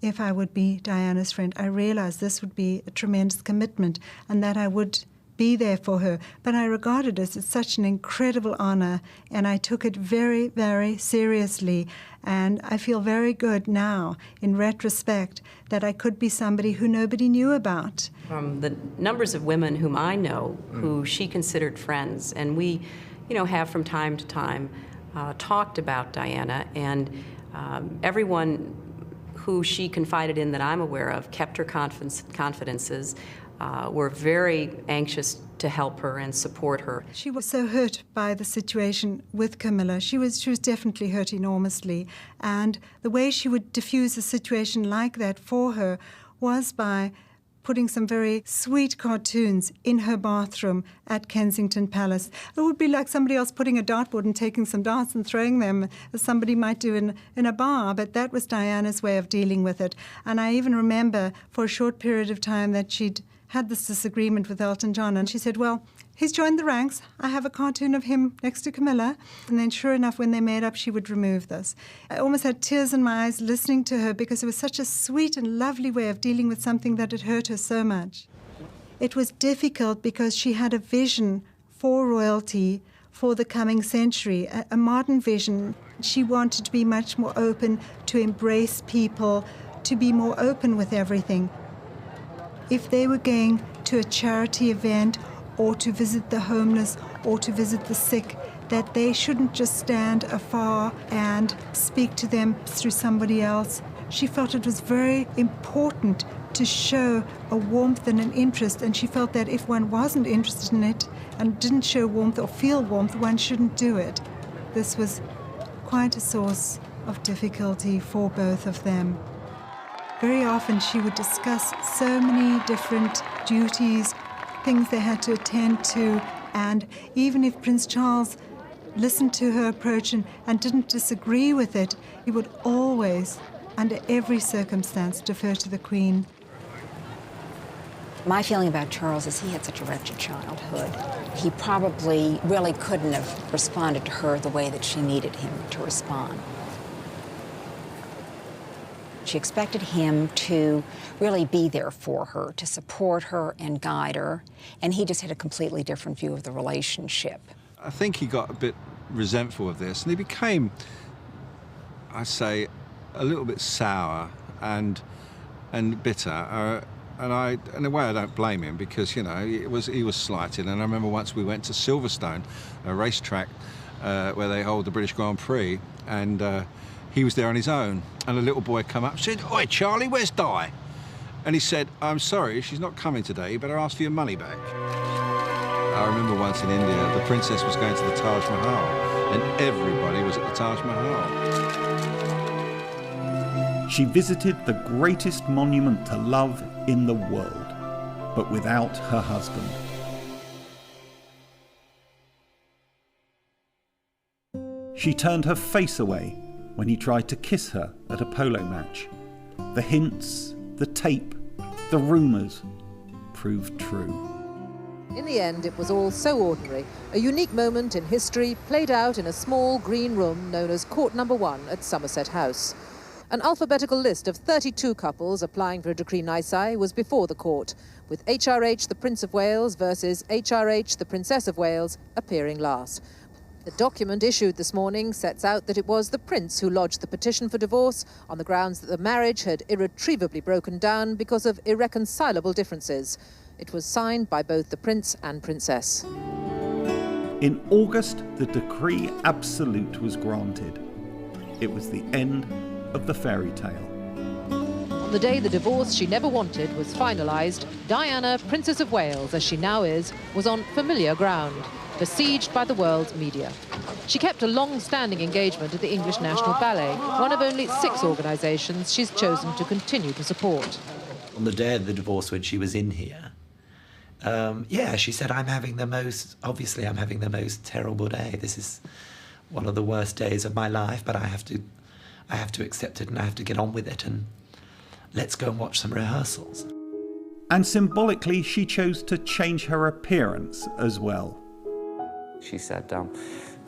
if I would be Diana's friend, I realized this would be a tremendous commitment and that I would be there for her. But I regarded it as such an incredible honor, and I took it very, very seriously. And I feel very good now, in retrospect, that I could be somebody who nobody knew about. From the numbers of women whom I know, who she considered friends, and we, you know, have from time to time talked about Diana, and everyone who she confided in that I'm aware of kept her confidences, were very anxious to help her and support her. She was so hurt by the situation with Camilla. She was definitely hurt enormously, and the way she would diffuse a situation like that for her was by putting some very sweet cartoons in her bathroom at Kensington Palace. It would be like somebody else putting a dartboard and taking some darts and throwing them, as somebody might do in a bar, but that was Diana's way of dealing with it. And I even remember for a short period of time that she'd had this disagreement with Elton John, and she said, well, he's joined the ranks. I have a cartoon of him next to Camilla. And then sure enough, when they made up, she would remove this. I almost had tears in my eyes listening to her because it was such a sweet and lovely way of dealing with something that had hurt her so much. It was difficult because she had a vision for royalty for the coming century, a modern vision. She wanted to be much more open, to embrace people, to be more open with everything. If they were going to a charity event or to visit the homeless or to visit the sick, that they shouldn't just stand afar and speak to them through somebody else. She felt it was very important to show a warmth and an interest, and she felt that if one wasn't interested in it and didn't show warmth or feel warmth, one shouldn't do it. This was quite a source of difficulty for both of them. Very often she would discuss so many different duties, things they had to attend to, and even if Prince Charles listened to her approach and didn't disagree with it, he would always, under every circumstance, defer to the Queen. My feeling about Charles is he had such a wretched childhood. He probably really couldn't have responded to her the way that she needed him to respond. She expected him to really be there for her, to support her and guide her, and he just had a completely different view of the relationship. I think he got a bit resentful of this, and he became, I say, a little bit sour and bitter. And in a way, I don't blame him because, you know, he was slighted. And I remember once we went to Silverstone, a racetrack where they hold the British Grand Prix, and he was there on his own, and a little boy come up and said, "Oi, Charlie, where's Di?" And he said, "I'm sorry, she's not coming today. You better ask for your money back." I remember once in India, the princess was going to the Taj Mahal, and everybody was at the Taj Mahal. She visited the greatest monument to love in the world, but without her husband. She turned her face away when he tried to kiss her at a polo match. The hints, the tape, the rumours proved true. In the end, it was all so ordinary. A unique moment in history played out in a small green room known as Court Number 1 at Somerset House. An alphabetical list of 32 couples applying for a decree nisi was before the court, with HRH the Prince of Wales versus HRH the Princess of Wales appearing last. The document issued this morning sets out that it was the Prince who lodged the petition for divorce on the grounds that the marriage had irretrievably broken down because of irreconcilable differences. It was signed by both the Prince and Princess. In August, the decree absolute was granted. It was the end of the fairy tale. On the day the divorce she never wanted was finalised, Diana, Princess of Wales, as she now is, was on familiar ground, besieged by the world's media. She kept a long-standing engagement at the English National Ballet, one of only 6 organisations she's chosen to continue to support. On the day of the divorce, when she was in here, she said, I'm having the most terrible day. This is one of the worst days of my life, but I have to accept it and I have to get on with it, and let's go and watch some rehearsals. And symbolically, she chose to change her appearance as well. She said,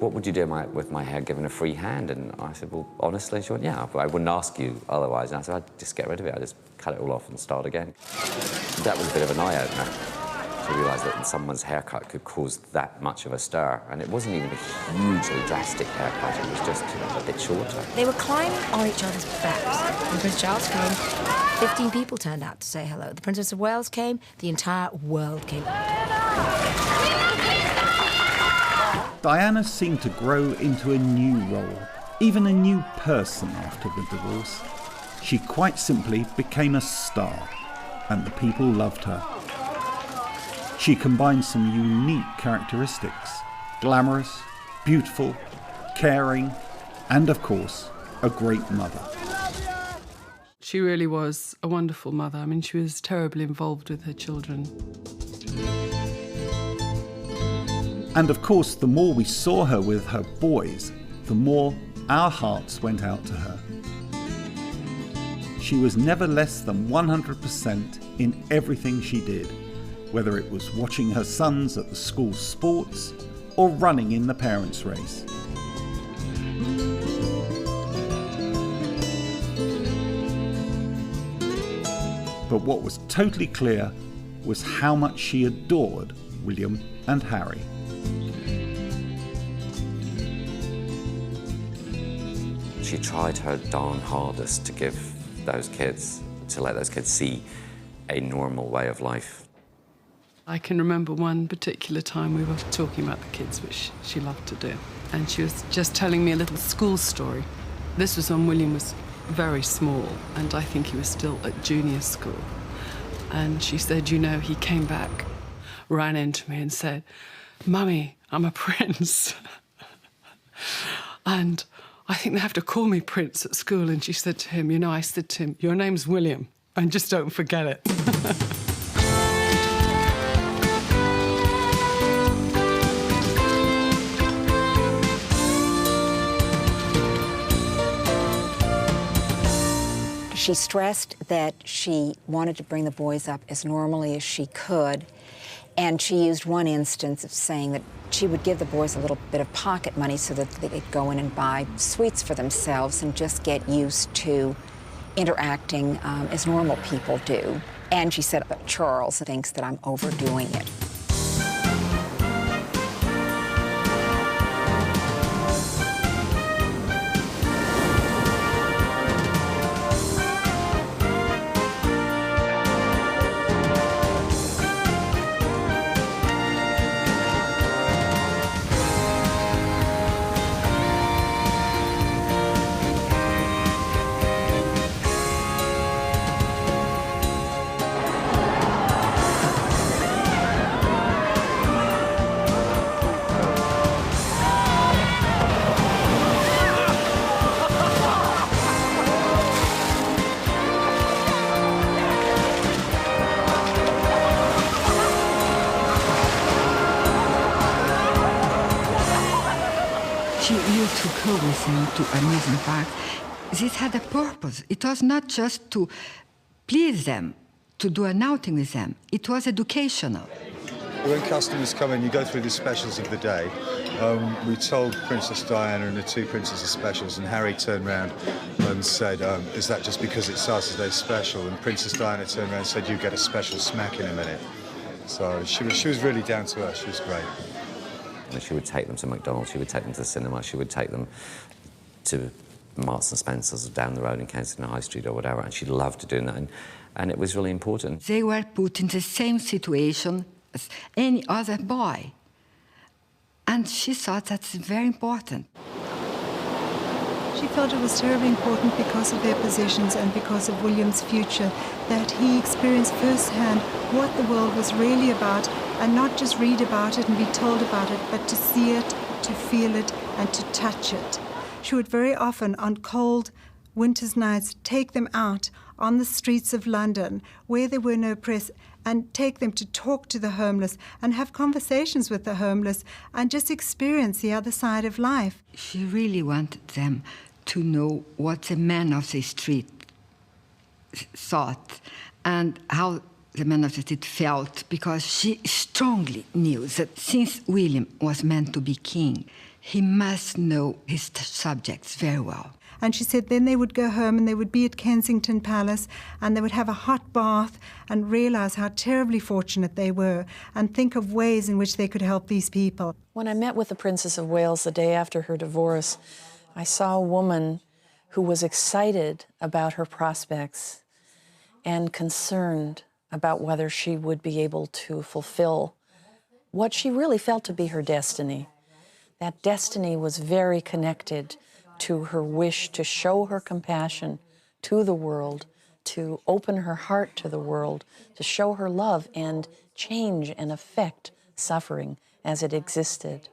what would you do with my hair given a free hand? And I said, well, honestly, she went, yeah, I wouldn't ask you otherwise. And I said, I'd just get rid of it. I'd just cut it all off and start again. That was a bit of an eye-opener to realise that someone's haircut could cause that much of a stir. And it wasn't even a hugely drastic haircut, it was just a bit shorter. They were climbing on each other's backs. When Prince Charles came, 15 people turned out to say hello. The Princess of Wales came, the entire world came. Diana seemed to grow into a new role, even a new person after the divorce. She quite simply became a star, and the people loved her. She combined some unique characteristics: glamorous, beautiful, caring, and of course, a great mother. She really was a wonderful mother. I mean, she was terribly involved with her children. And of course, the more we saw her with her boys, the more our hearts went out to her. She was never less than 100% in everything she did, whether it was watching her sons at the school sports or running in the parents' race. But what was totally clear was how much she adored William and Harry. She tried her darn hardest to give those kids, to let those kids see a normal way of life. I can remember one particular time we were talking about the kids, which she loved to do, and she was just telling me a little school story. This was when William was very small, and I think he was still at junior school. And she said, you know, he came back, ran into me and said, Mummy, I'm a prince. And I think they have to call me Prince at school. And she said to him, you know, I said to him, your name's William, and just don't forget it. She stressed that she wanted to bring the boys up as normally as she could, and she used one instance of saying that she would give the boys a little bit of pocket money so that they could go in and buy sweets for themselves and just get used to interacting as normal people do. And she said, Charles thinks that I'm overdoing it. She used to go with him to amusement parks. This had a purpose. It was not just to please them, to do an outing with them. It was educational. When customers come in, you go through the specials of the day. We told Princess Diana and the 2 princesses specials, and Harry turned round and said, is that just because it's Saturday special? And Princess Diana turned around and said, you get a special smack in a minute. So she was really down to earth. She was great. She would take them to McDonald's, she would take them to the cinema, she would take them to Marks and Spencer's down the road in Kensington High Street or whatever, and she loved doing that, and it was really important. They were put in the same situation as any other boy, and she thought that's very important. She felt it was terribly important because of their positions and because of William's future, that he experienced firsthand what the world was really about, and not just read about it and be told about it, but to see it, to feel it and to touch it. She would very often, on cold winter's nights, take them out on the streets of London where there were no press and take them to talk to the homeless and have conversations with the homeless and just experience the other side of life. She really wanted them to know what the man of the street thought and how the man of the street felt, because she strongly knew that since William was meant to be king, he must know his subjects very well. And she said then they would go home and they would be at Kensington Palace and they would have a hot bath and realise how terribly fortunate they were and think of ways in which they could help these people. When I met with the Princess of Wales the day after her divorce, I saw a woman who was excited about her prospects and concerned about whether she would be able to fulfill what she really felt to be her destiny. That destiny was very connected to her wish to show her compassion to the world, to open her heart to the world, to show her love and change and affect suffering as it existed.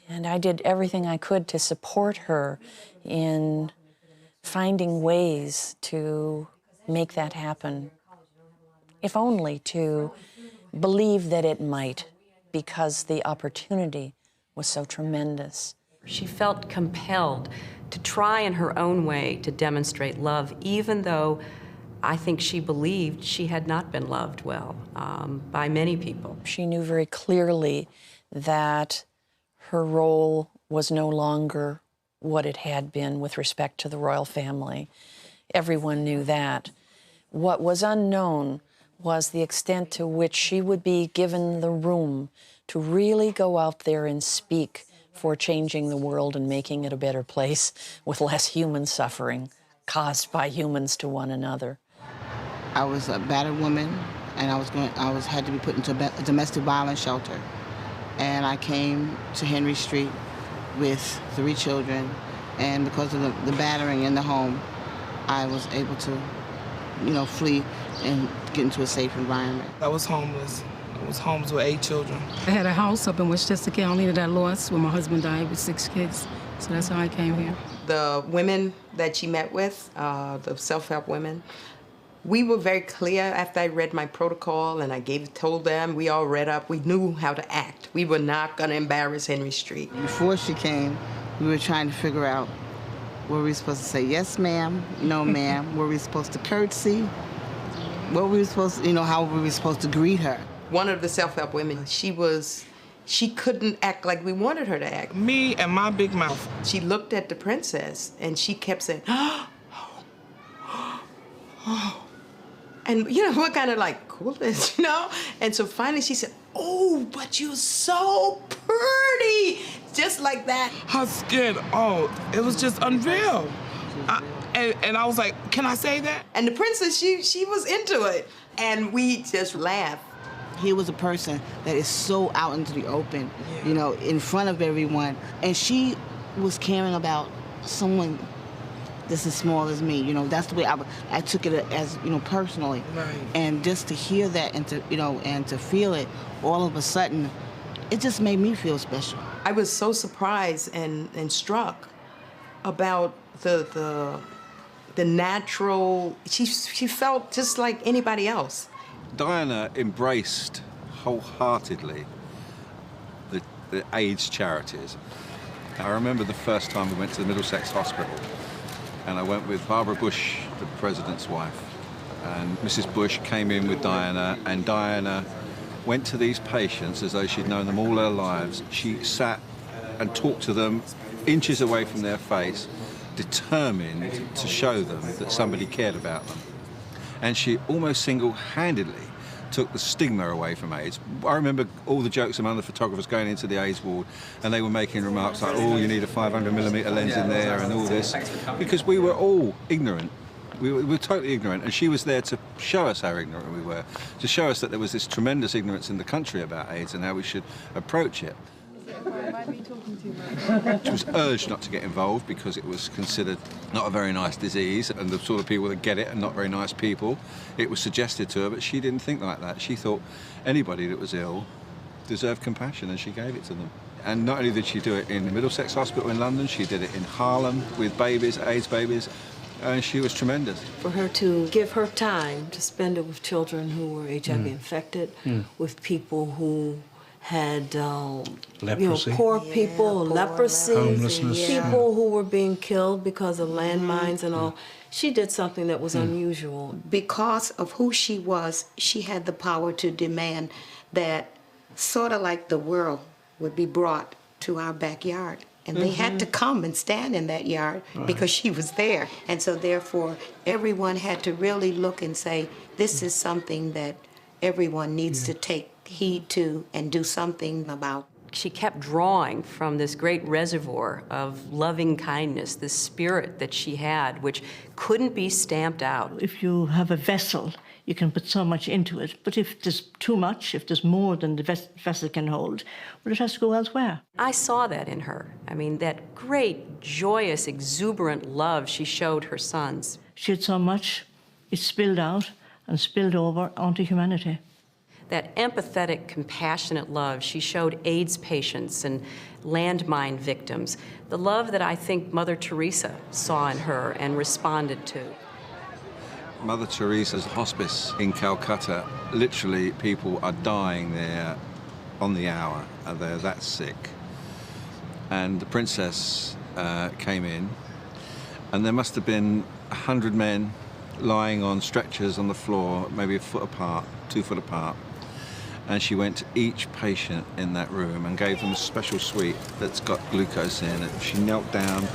And I did everything I could to support her in finding ways to make that happen, if only to believe that it might, because the opportunity was so tremendous. She felt compelled to try in her own way to demonstrate love, even though I think she believed she had not been loved well by many people. She knew very clearly that her role was no longer what it had been with respect to the royal family. Everyone knew that. What was unknown was the extent to which she would be given the room to really go out there and speak for changing the world and making it a better place with less human suffering caused by humans to one another. I was a battered woman, and I had to be put into a domestic violence shelter. And I came to Henry Street with 3 children, and because of the battering in the home, I was able to, flee and get into a safe environment. I was homeless. I was homeless with 8 children. I had a house up in Westchester County that I lost when my husband died with 6 kids. So that's how I came here. The women that she met with, the self-help women, we were very clear after I read my protocol and I told them, we all read up, we knew how to act. We were not going to embarrass Henry Street. Before she came, we were trying to figure out, were we supposed to say yes, ma'am, no, ma'am? Were we supposed to curtsy? What were we supposed to, how were we supposed to greet her? One of the self-help women, she couldn't act like we wanted her to act. Me and my big mouth. She looked at the princess and she kept saying, oh. And, we're kind of like, coolness, And so finally she said, oh, but you're so pretty. Just like that. Her skin, it was just unreal. And I was like, can I say that? And the princess, she was into it. And we just laughed. He was a person that is so out into the open, in front of everyone. And she was caring about someone that's as small as me. That's the way I took it as, personally. Right. And just to hear that and to, and to feel it all of a sudden, it just made me feel special. I was so surprised and struck about the natural, she felt just like anybody else. Diana embraced wholeheartedly the AIDS charities. I remember the first time we went to the Middlesex Hospital, and I went with Barbara Bush, the president's wife, and Mrs. Bush came in with Diana, and Diana went to these patients as though she'd known them all her lives. She sat and talked to them inches away from their face, determined to show them that somebody cared about them. And she almost single-handedly took the stigma away from AIDS. I remember all the jokes among the photographers going into the AIDS ward, and they were making remarks like, oh, you need a 500mm lens in there and all this, because we were all ignorant. We were totally ignorant, and she was there to show us how ignorant we were, to show us that there was this tremendous ignorance in the country about AIDS and how we should approach it. She was urged not to get involved because it was considered not a very nice disease, and the sort of people that get it are not very nice people. It was suggested to her, but she didn't think like that. She thought anybody that was ill deserved compassion, and she gave it to them. And not only did she do it in the Middlesex Hospital in London, she did it in Harlem with babies, AIDS babies, and she was tremendous. For her to give her time to spend it with children who were HIV infected, with people who had leprosy. Poor people, leprosy, homelessness, people who were being killed because of landmines and all. She did something that was unusual. Because of who she was, she had the power to demand that sort of like the world would be brought to our backyard. And they had to come and stand in that yard because she was there. And so therefore, everyone had to really look and say, this is something that everyone needs to take heed to and do something about. She kept drawing from this great reservoir of loving kindness, this spirit that she had, which couldn't be stamped out. If you have a vessel, you can put so much into it. But if there's too much, if there's more than the vessel can hold, well, it has to go elsewhere. I saw that in her. I mean, that great, joyous, exuberant love she showed her sons. She had so much, it spilled out and spilled over onto humanity. That empathetic, compassionate love she showed AIDS patients and landmine victims. The love that I think Mother Teresa saw in her and responded to. Mother Teresa's hospice in Calcutta, literally people are dying there on the hour, and they're that sick. And the princess came in, and there must have been 100 men lying on stretchers on the floor, maybe a foot apart, 2 foot apart. And she went to each patient in that room and gave them a special suite that's got glucose in it. She knelt down,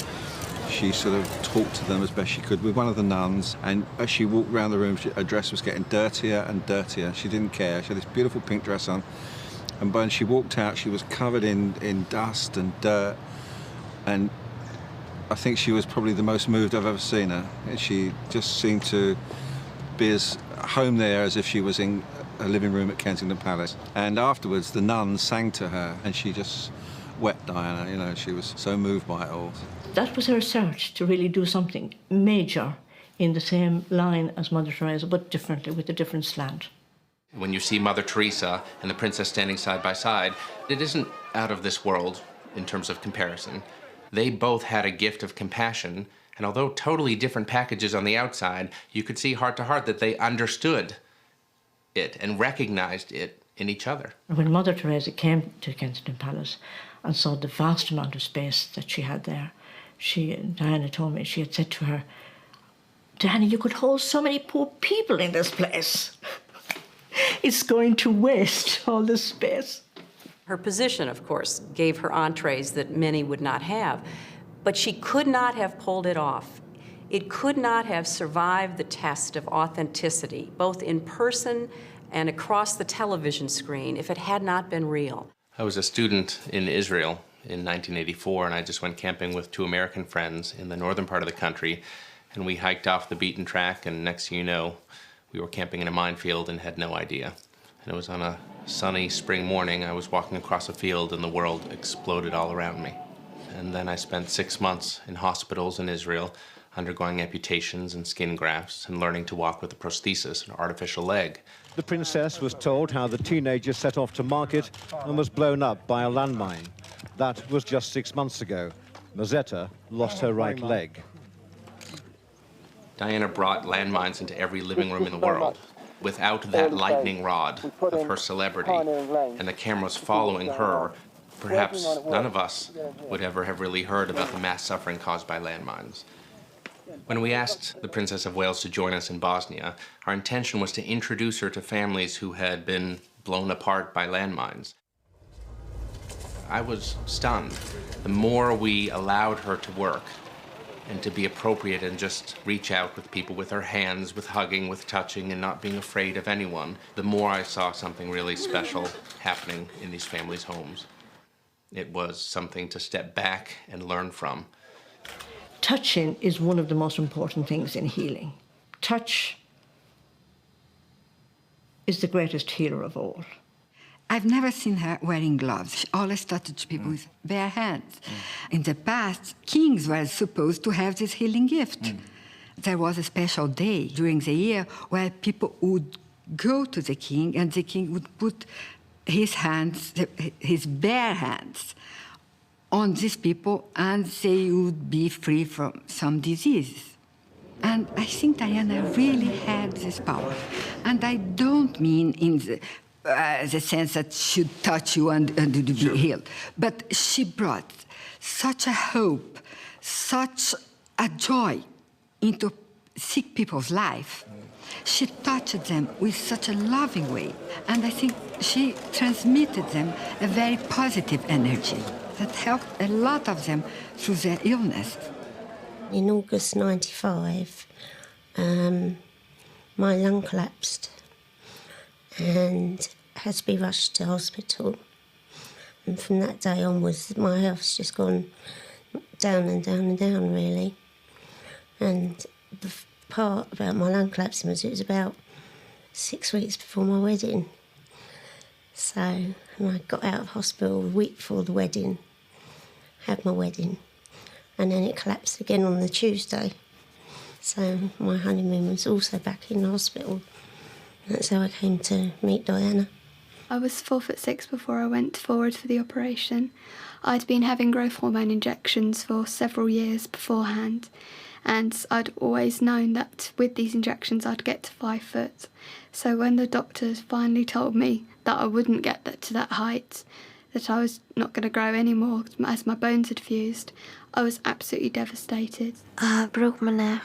she sort of talked to them as best she could with one of the nuns, and as she walked around the room, her dress was getting dirtier and dirtier. She didn't care. She had this beautiful pink dress on, and when she walked out, she was covered in dust and dirt, and I think she was probably the most moved I've ever seen her. She just seemed to be as home there as if she was in a living room at Kensington Palace. And afterwards, the nuns sang to her, and she just wept, Diana. You know, she was so moved by it all. That was her search to really do something major in the same line as Mother Teresa, but differently, with a different slant. When you see Mother Teresa and the princess standing side by side, it isn't out of this world in terms of comparison. They both had a gift of compassion, and although totally different packages on the outside, you could see heart to heart that they understood it and recognized it in each other. When Mother Teresa came to Kensington Palace and saw the vast amount of space that she had there, Diana told me, she had said to her, "Diana, you could hold so many poor people in this place. It's going to waste all this space." Her position, of course, gave her entrees that many would not have, but she could not have pulled it off. It could not have survived the test of authenticity, both in person and across the television screen, if it had not been real. I was a student in Israel in 1984, and I just went camping with 2 American friends in the northern part of the country, and we hiked off the beaten track, and next thing you know, we were camping in a minefield and had no idea. And it was on a sunny spring morning. I was walking across a field, and the world exploded all around me. And then I spent 6 months in hospitals in Israel, undergoing amputations and skin grafts, and learning to walk with a prosthesis, an artificial leg. The princess was told how the teenager set off to market and was blown up by a landmine. That was just 6 months ago. Mazetta lost her right leg. Diana brought landmines into every living room in the world. Without that lightning rod of her celebrity and the cameras following her, perhaps none of us would ever have really heard about the mass suffering caused by landmines. When we asked the Princess of Wales to join us in Bosnia, our intention was to introduce her to families who had been blown apart by landmines. I was stunned. The more we allowed her to work and to be appropriate and just reach out with people, with her hands, with hugging, with touching, and not being afraid of anyone, the more I saw something really special happening in these families' homes. It was something to step back and learn from. Touching is one of the most important things in healing. Touch is the greatest healer of all. I've never seen her wearing gloves. She always touched people with bare hands. In the past, kings were supposed to have this healing gift. There was a special day during the year where people would go to the king, and the king would put his hands, his bare hands, on these people, and they would be free from some disease. And I think Diana really had this power. And I don't mean in the sense that she would touch you and to be healed, but she brought such a hope, such a joy into sick people's life. She touched them with such a loving way, and I think she transmitted them a very positive energy that helped a lot of them through their illness. In August '95, my lung collapsed and had to be rushed to hospital. And from that day onwards, my health's just gone down and down and down, really. And the part about my lung collapsing was it was about 6 weeks before my wedding. So, and I got out of hospital a week before the wedding, had my wedding, and then it collapsed again on the Tuesday. So my honeymoon was also back in the hospital. That's how I came to meet Diana. I was 4'6" before I went forward for the operation. I'd been having growth hormone injections for several years beforehand, and I'd always known that with these injections I'd get to 5 foot. So when the doctors finally told me that I wouldn't get to that height, that I was not going to grow anymore as my bones had fused, I was absolutely devastated. I broke my neck,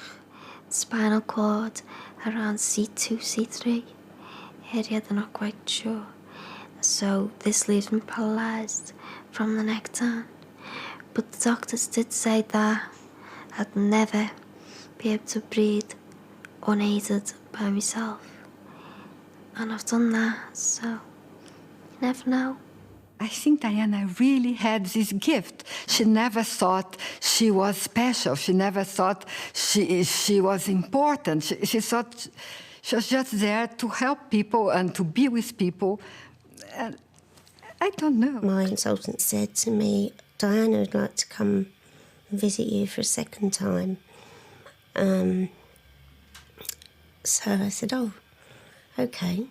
spinal cord, around C2, C3 area, they're not quite sure. So this leaves me paralysed from the neck down. But the doctors did say that I'd never be able to breathe unaided by myself. And I've done that, so you never know. I think Diana really had this gift. She never thought she was special. She never thought she was important. She thought she was just there to help people and to be with people. I don't know. My consultant said to me, Diana would like to come and visit you for a second time. So I said, oh, okay.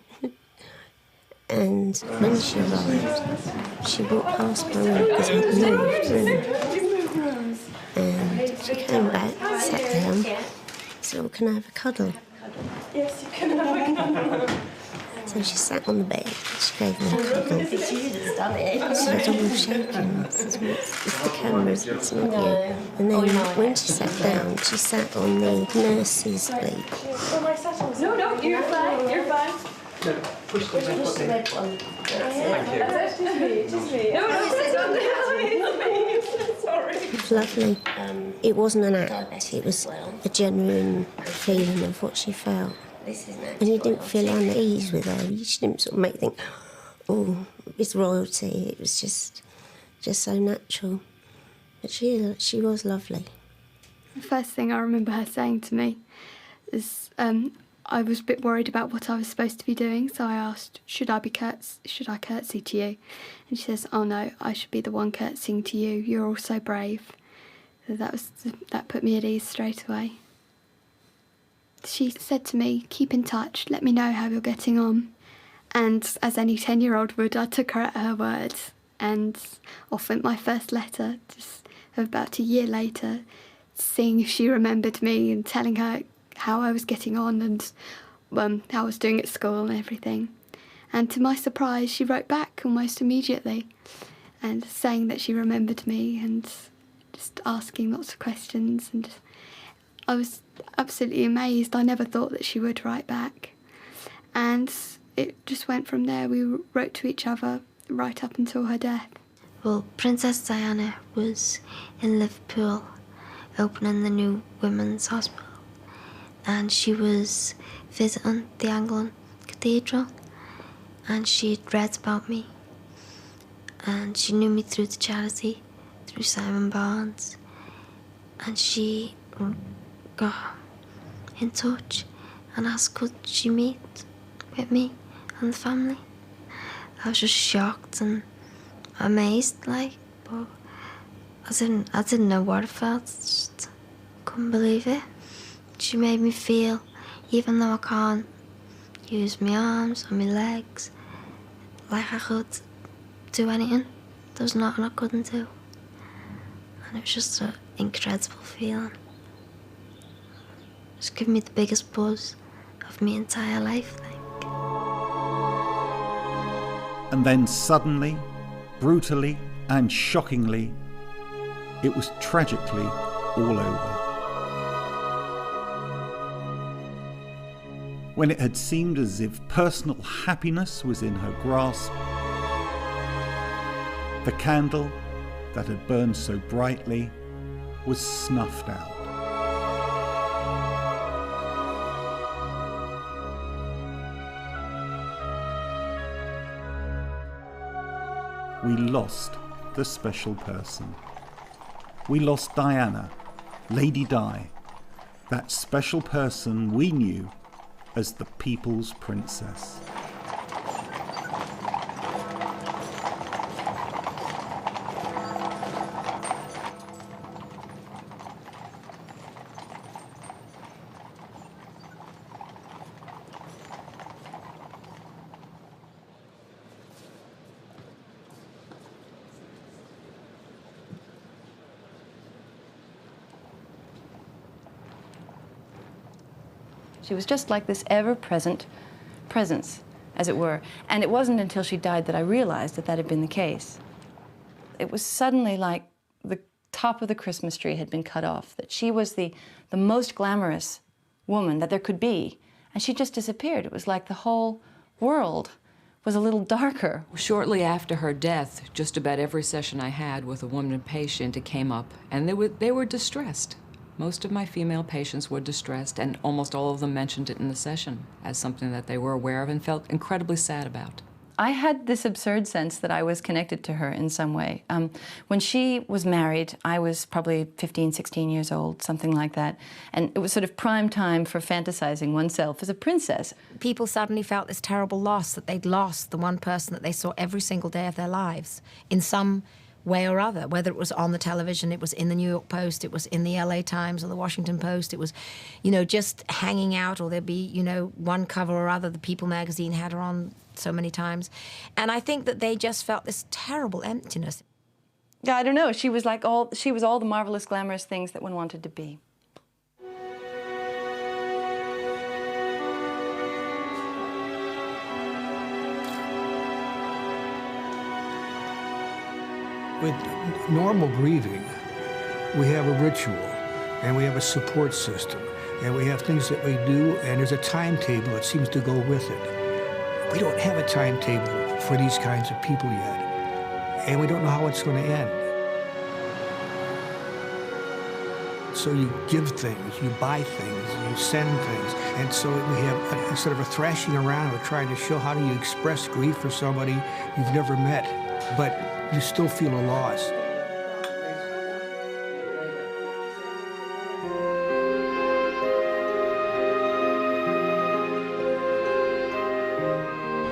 And when she arrived, she walked past my room because I'd moved. And she came back, sat down, said, oh, can I have a cuddle? Yes, you can have a cuddle. So she sat on the bed, she gave me a cuddle. She said, oh, I'm shaking. I said, it's the cameras, it's not you. And then when she sat down, she sat on the nurse's plate. No, you're fine, you're fine. No, push the red button. Thank you. That's just me. No, it's me. Sorry. It was lovely. It wasn't an act, it was a genuine feeling of what she felt. And you didn't feel unease with her. She didn't sort of make you think, oh, it's royalty. It was just so natural. But she was lovely. The first thing I remember her saying to me is, I was a bit worried about what I was supposed to be doing, so I asked, should I curtsy to you? And she says, oh no, I should be the one curtsying to you. You're all so brave. So that put me at ease straight away. She said to me, keep in touch, let me know how you're getting on. And as any 10-year-old would, I took her at her word and off went my first letter, just about a year later, seeing if she remembered me and telling her how I was getting on and how I was doing at school and everything. And to my surprise, she wrote back almost immediately and saying that she remembered me and just asking lots of questions. And I was absolutely amazed. I never thought that she would write back. And it just went from there. We wrote to each other right up until her death. Well, Princess Diana was in Liverpool opening the new women's hospital. And she was visiting the Anglican Cathedral, and she'd read about me, and she knew me through the charity, through Simon Barnes, and she got in touch and asked could she meet with me and the family. I was just shocked and amazed, but I didn't know what I felt, just couldn't believe it. She made me feel, even though I can't use my arms or my legs, like I could do anything. There's nothing I couldn't do. And it was just an incredible feeling. It's given me the biggest buzz of my entire life, I think. And then suddenly, brutally and shockingly, it was tragically all over. When it had seemed as if personal happiness was in her grasp, the candle that had burned so brightly was snuffed out. We lost the special person. We lost Diana, Lady Di, that special person we knew as the People's Princess. She was just like this ever-present presence, as it were. And it wasn't until she died that I realized that that had been the case. It was suddenly like the top of the Christmas tree had been cut off, that she was the most glamorous woman that there could be. And she just disappeared. It was like the whole world was a little darker. Shortly after her death, just about every session I had with a woman patient, it came up, and they were distressed. Most of my female patients were distressed, and almost all of them mentioned it in the session as something that they were aware of and felt incredibly sad about. I had this absurd sense that I was connected to her in some way. When she was married, I was probably 15, 16 years old, something like that. And it was sort of prime time for fantasizing oneself as a princess. People suddenly felt this terrible loss, that they'd lost the one person that they saw every single day of their lives in some way or other, whether it was on the television, it was in the New York Post, it was in the LA Times or the Washington Post, it was, you know, just hanging out, or there'd be, you know, one cover or other. The People magazine had her on so many times. And I think that they just felt this terrible emptiness. Yeah, I don't know. She was like she was all the marvelous, glamorous things that one wanted to be. With normal grieving, we have a ritual, and we have a support system, and we have things that we do, and there's a timetable that seems to go with it. We don't have a timetable for these kinds of people yet, and we don't know how it's going to end. So you give things, you buy things, you send things, and so we have instead of a thrashing around, we're trying to show how do you express grief for somebody you've never met, but you still feel a loss.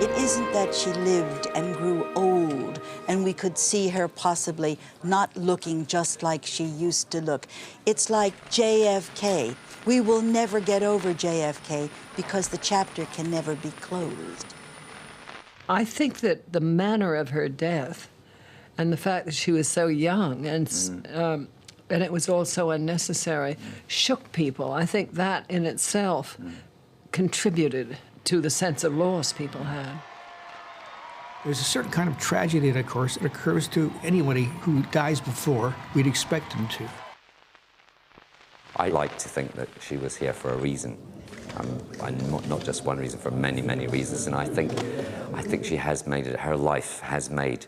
It isn't that she lived and grew old and we could see her possibly not looking just like she used to look. It's like JFK. We will never get over JFK because the chapter can never be closed. I think that the manner of her death and the fact that she was so young and it was all so unnecessary shook people. I think that in itself contributed to the sense of loss people had. There's a certain kind of tragedy that occurs to anybody who dies before we'd expect them to. I like to think that she was here for a reason. And not just one reason, for many, many reasons. And I think she has made it, her life has made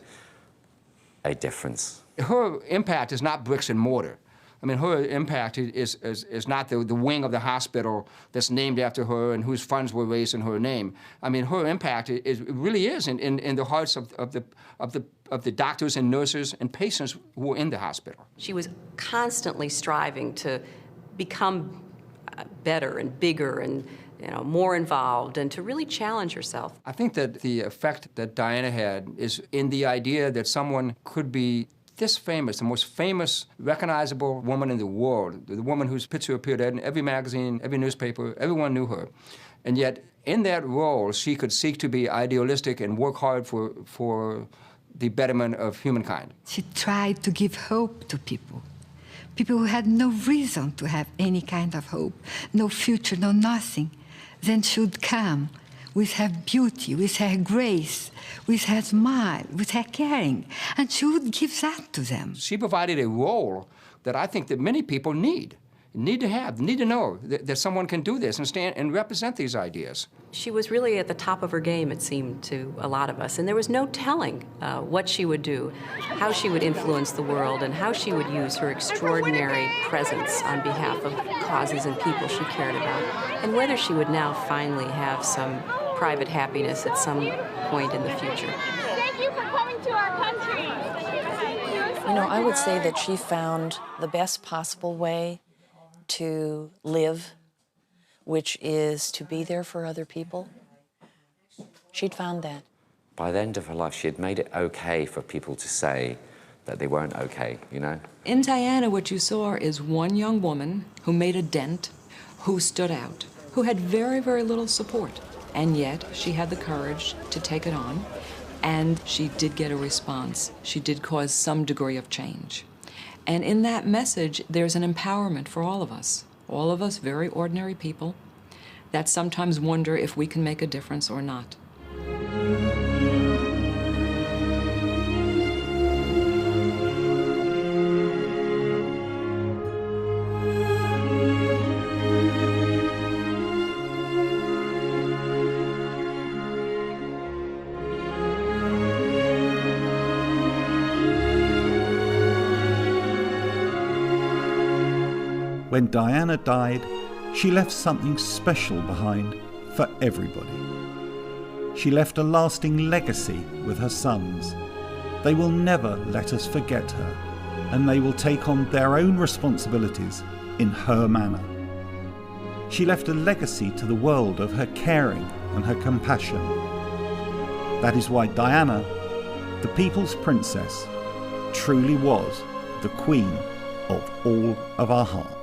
a difference. Her impact is not bricks and mortar. I mean, her impact is not the wing of the hospital that's named after her and whose funds were raised in her name. I mean, her impact really is in the hearts of the doctors and nurses and patients who were in the hospital. She was constantly striving to become better and bigger and more involved and to really challenge herself. I think that the effect that Diana had is in the idea that someone could be this famous, the most famous, recognizable woman in the world, the woman whose picture appeared in every magazine, every newspaper, everyone knew her. And yet, In that role, she could seek to be idealistic and work hard for the betterment of humankind. She tried to give hope to people. People who had no reason to have any kind of hope, no future, no nothing, then should come with her beauty, with her grace, with her smile, with her caring, and she would give that to them. She provided a role that I think that many people need to know that someone can do this and stand and represent these ideas. She was really at the top of her game, it seemed to a lot of us, and there was no telling what she would do, how she would influence the world, and how she would use her extraordinary presence on behalf of causes and people she cared about, and whether she would now finally have some private happiness at some point in the future. Thank you for coming to our country. You know, I would say that she found the best possible way to live, which is to be there for other people. She'd found that. By the end of her life, she had made it okay for people to say that they weren't okay, you know? In Diana, what you saw is one young woman who made a dent, who stood out, who had very, very little support. And yet, she had the courage to take it on, and she did get a response. She did cause some degree of change. And in that message, there's an empowerment for all of us very ordinary people, that sometimes wonder if we can make a difference or not. When Diana died, she left something special behind for everybody. She left a lasting legacy with her sons. They will never let us forget her, and they will take on their own responsibilities in her manner. She left a legacy to the world of her caring and her compassion. That is why Diana, the people's princess, truly was the queen of all of our hearts.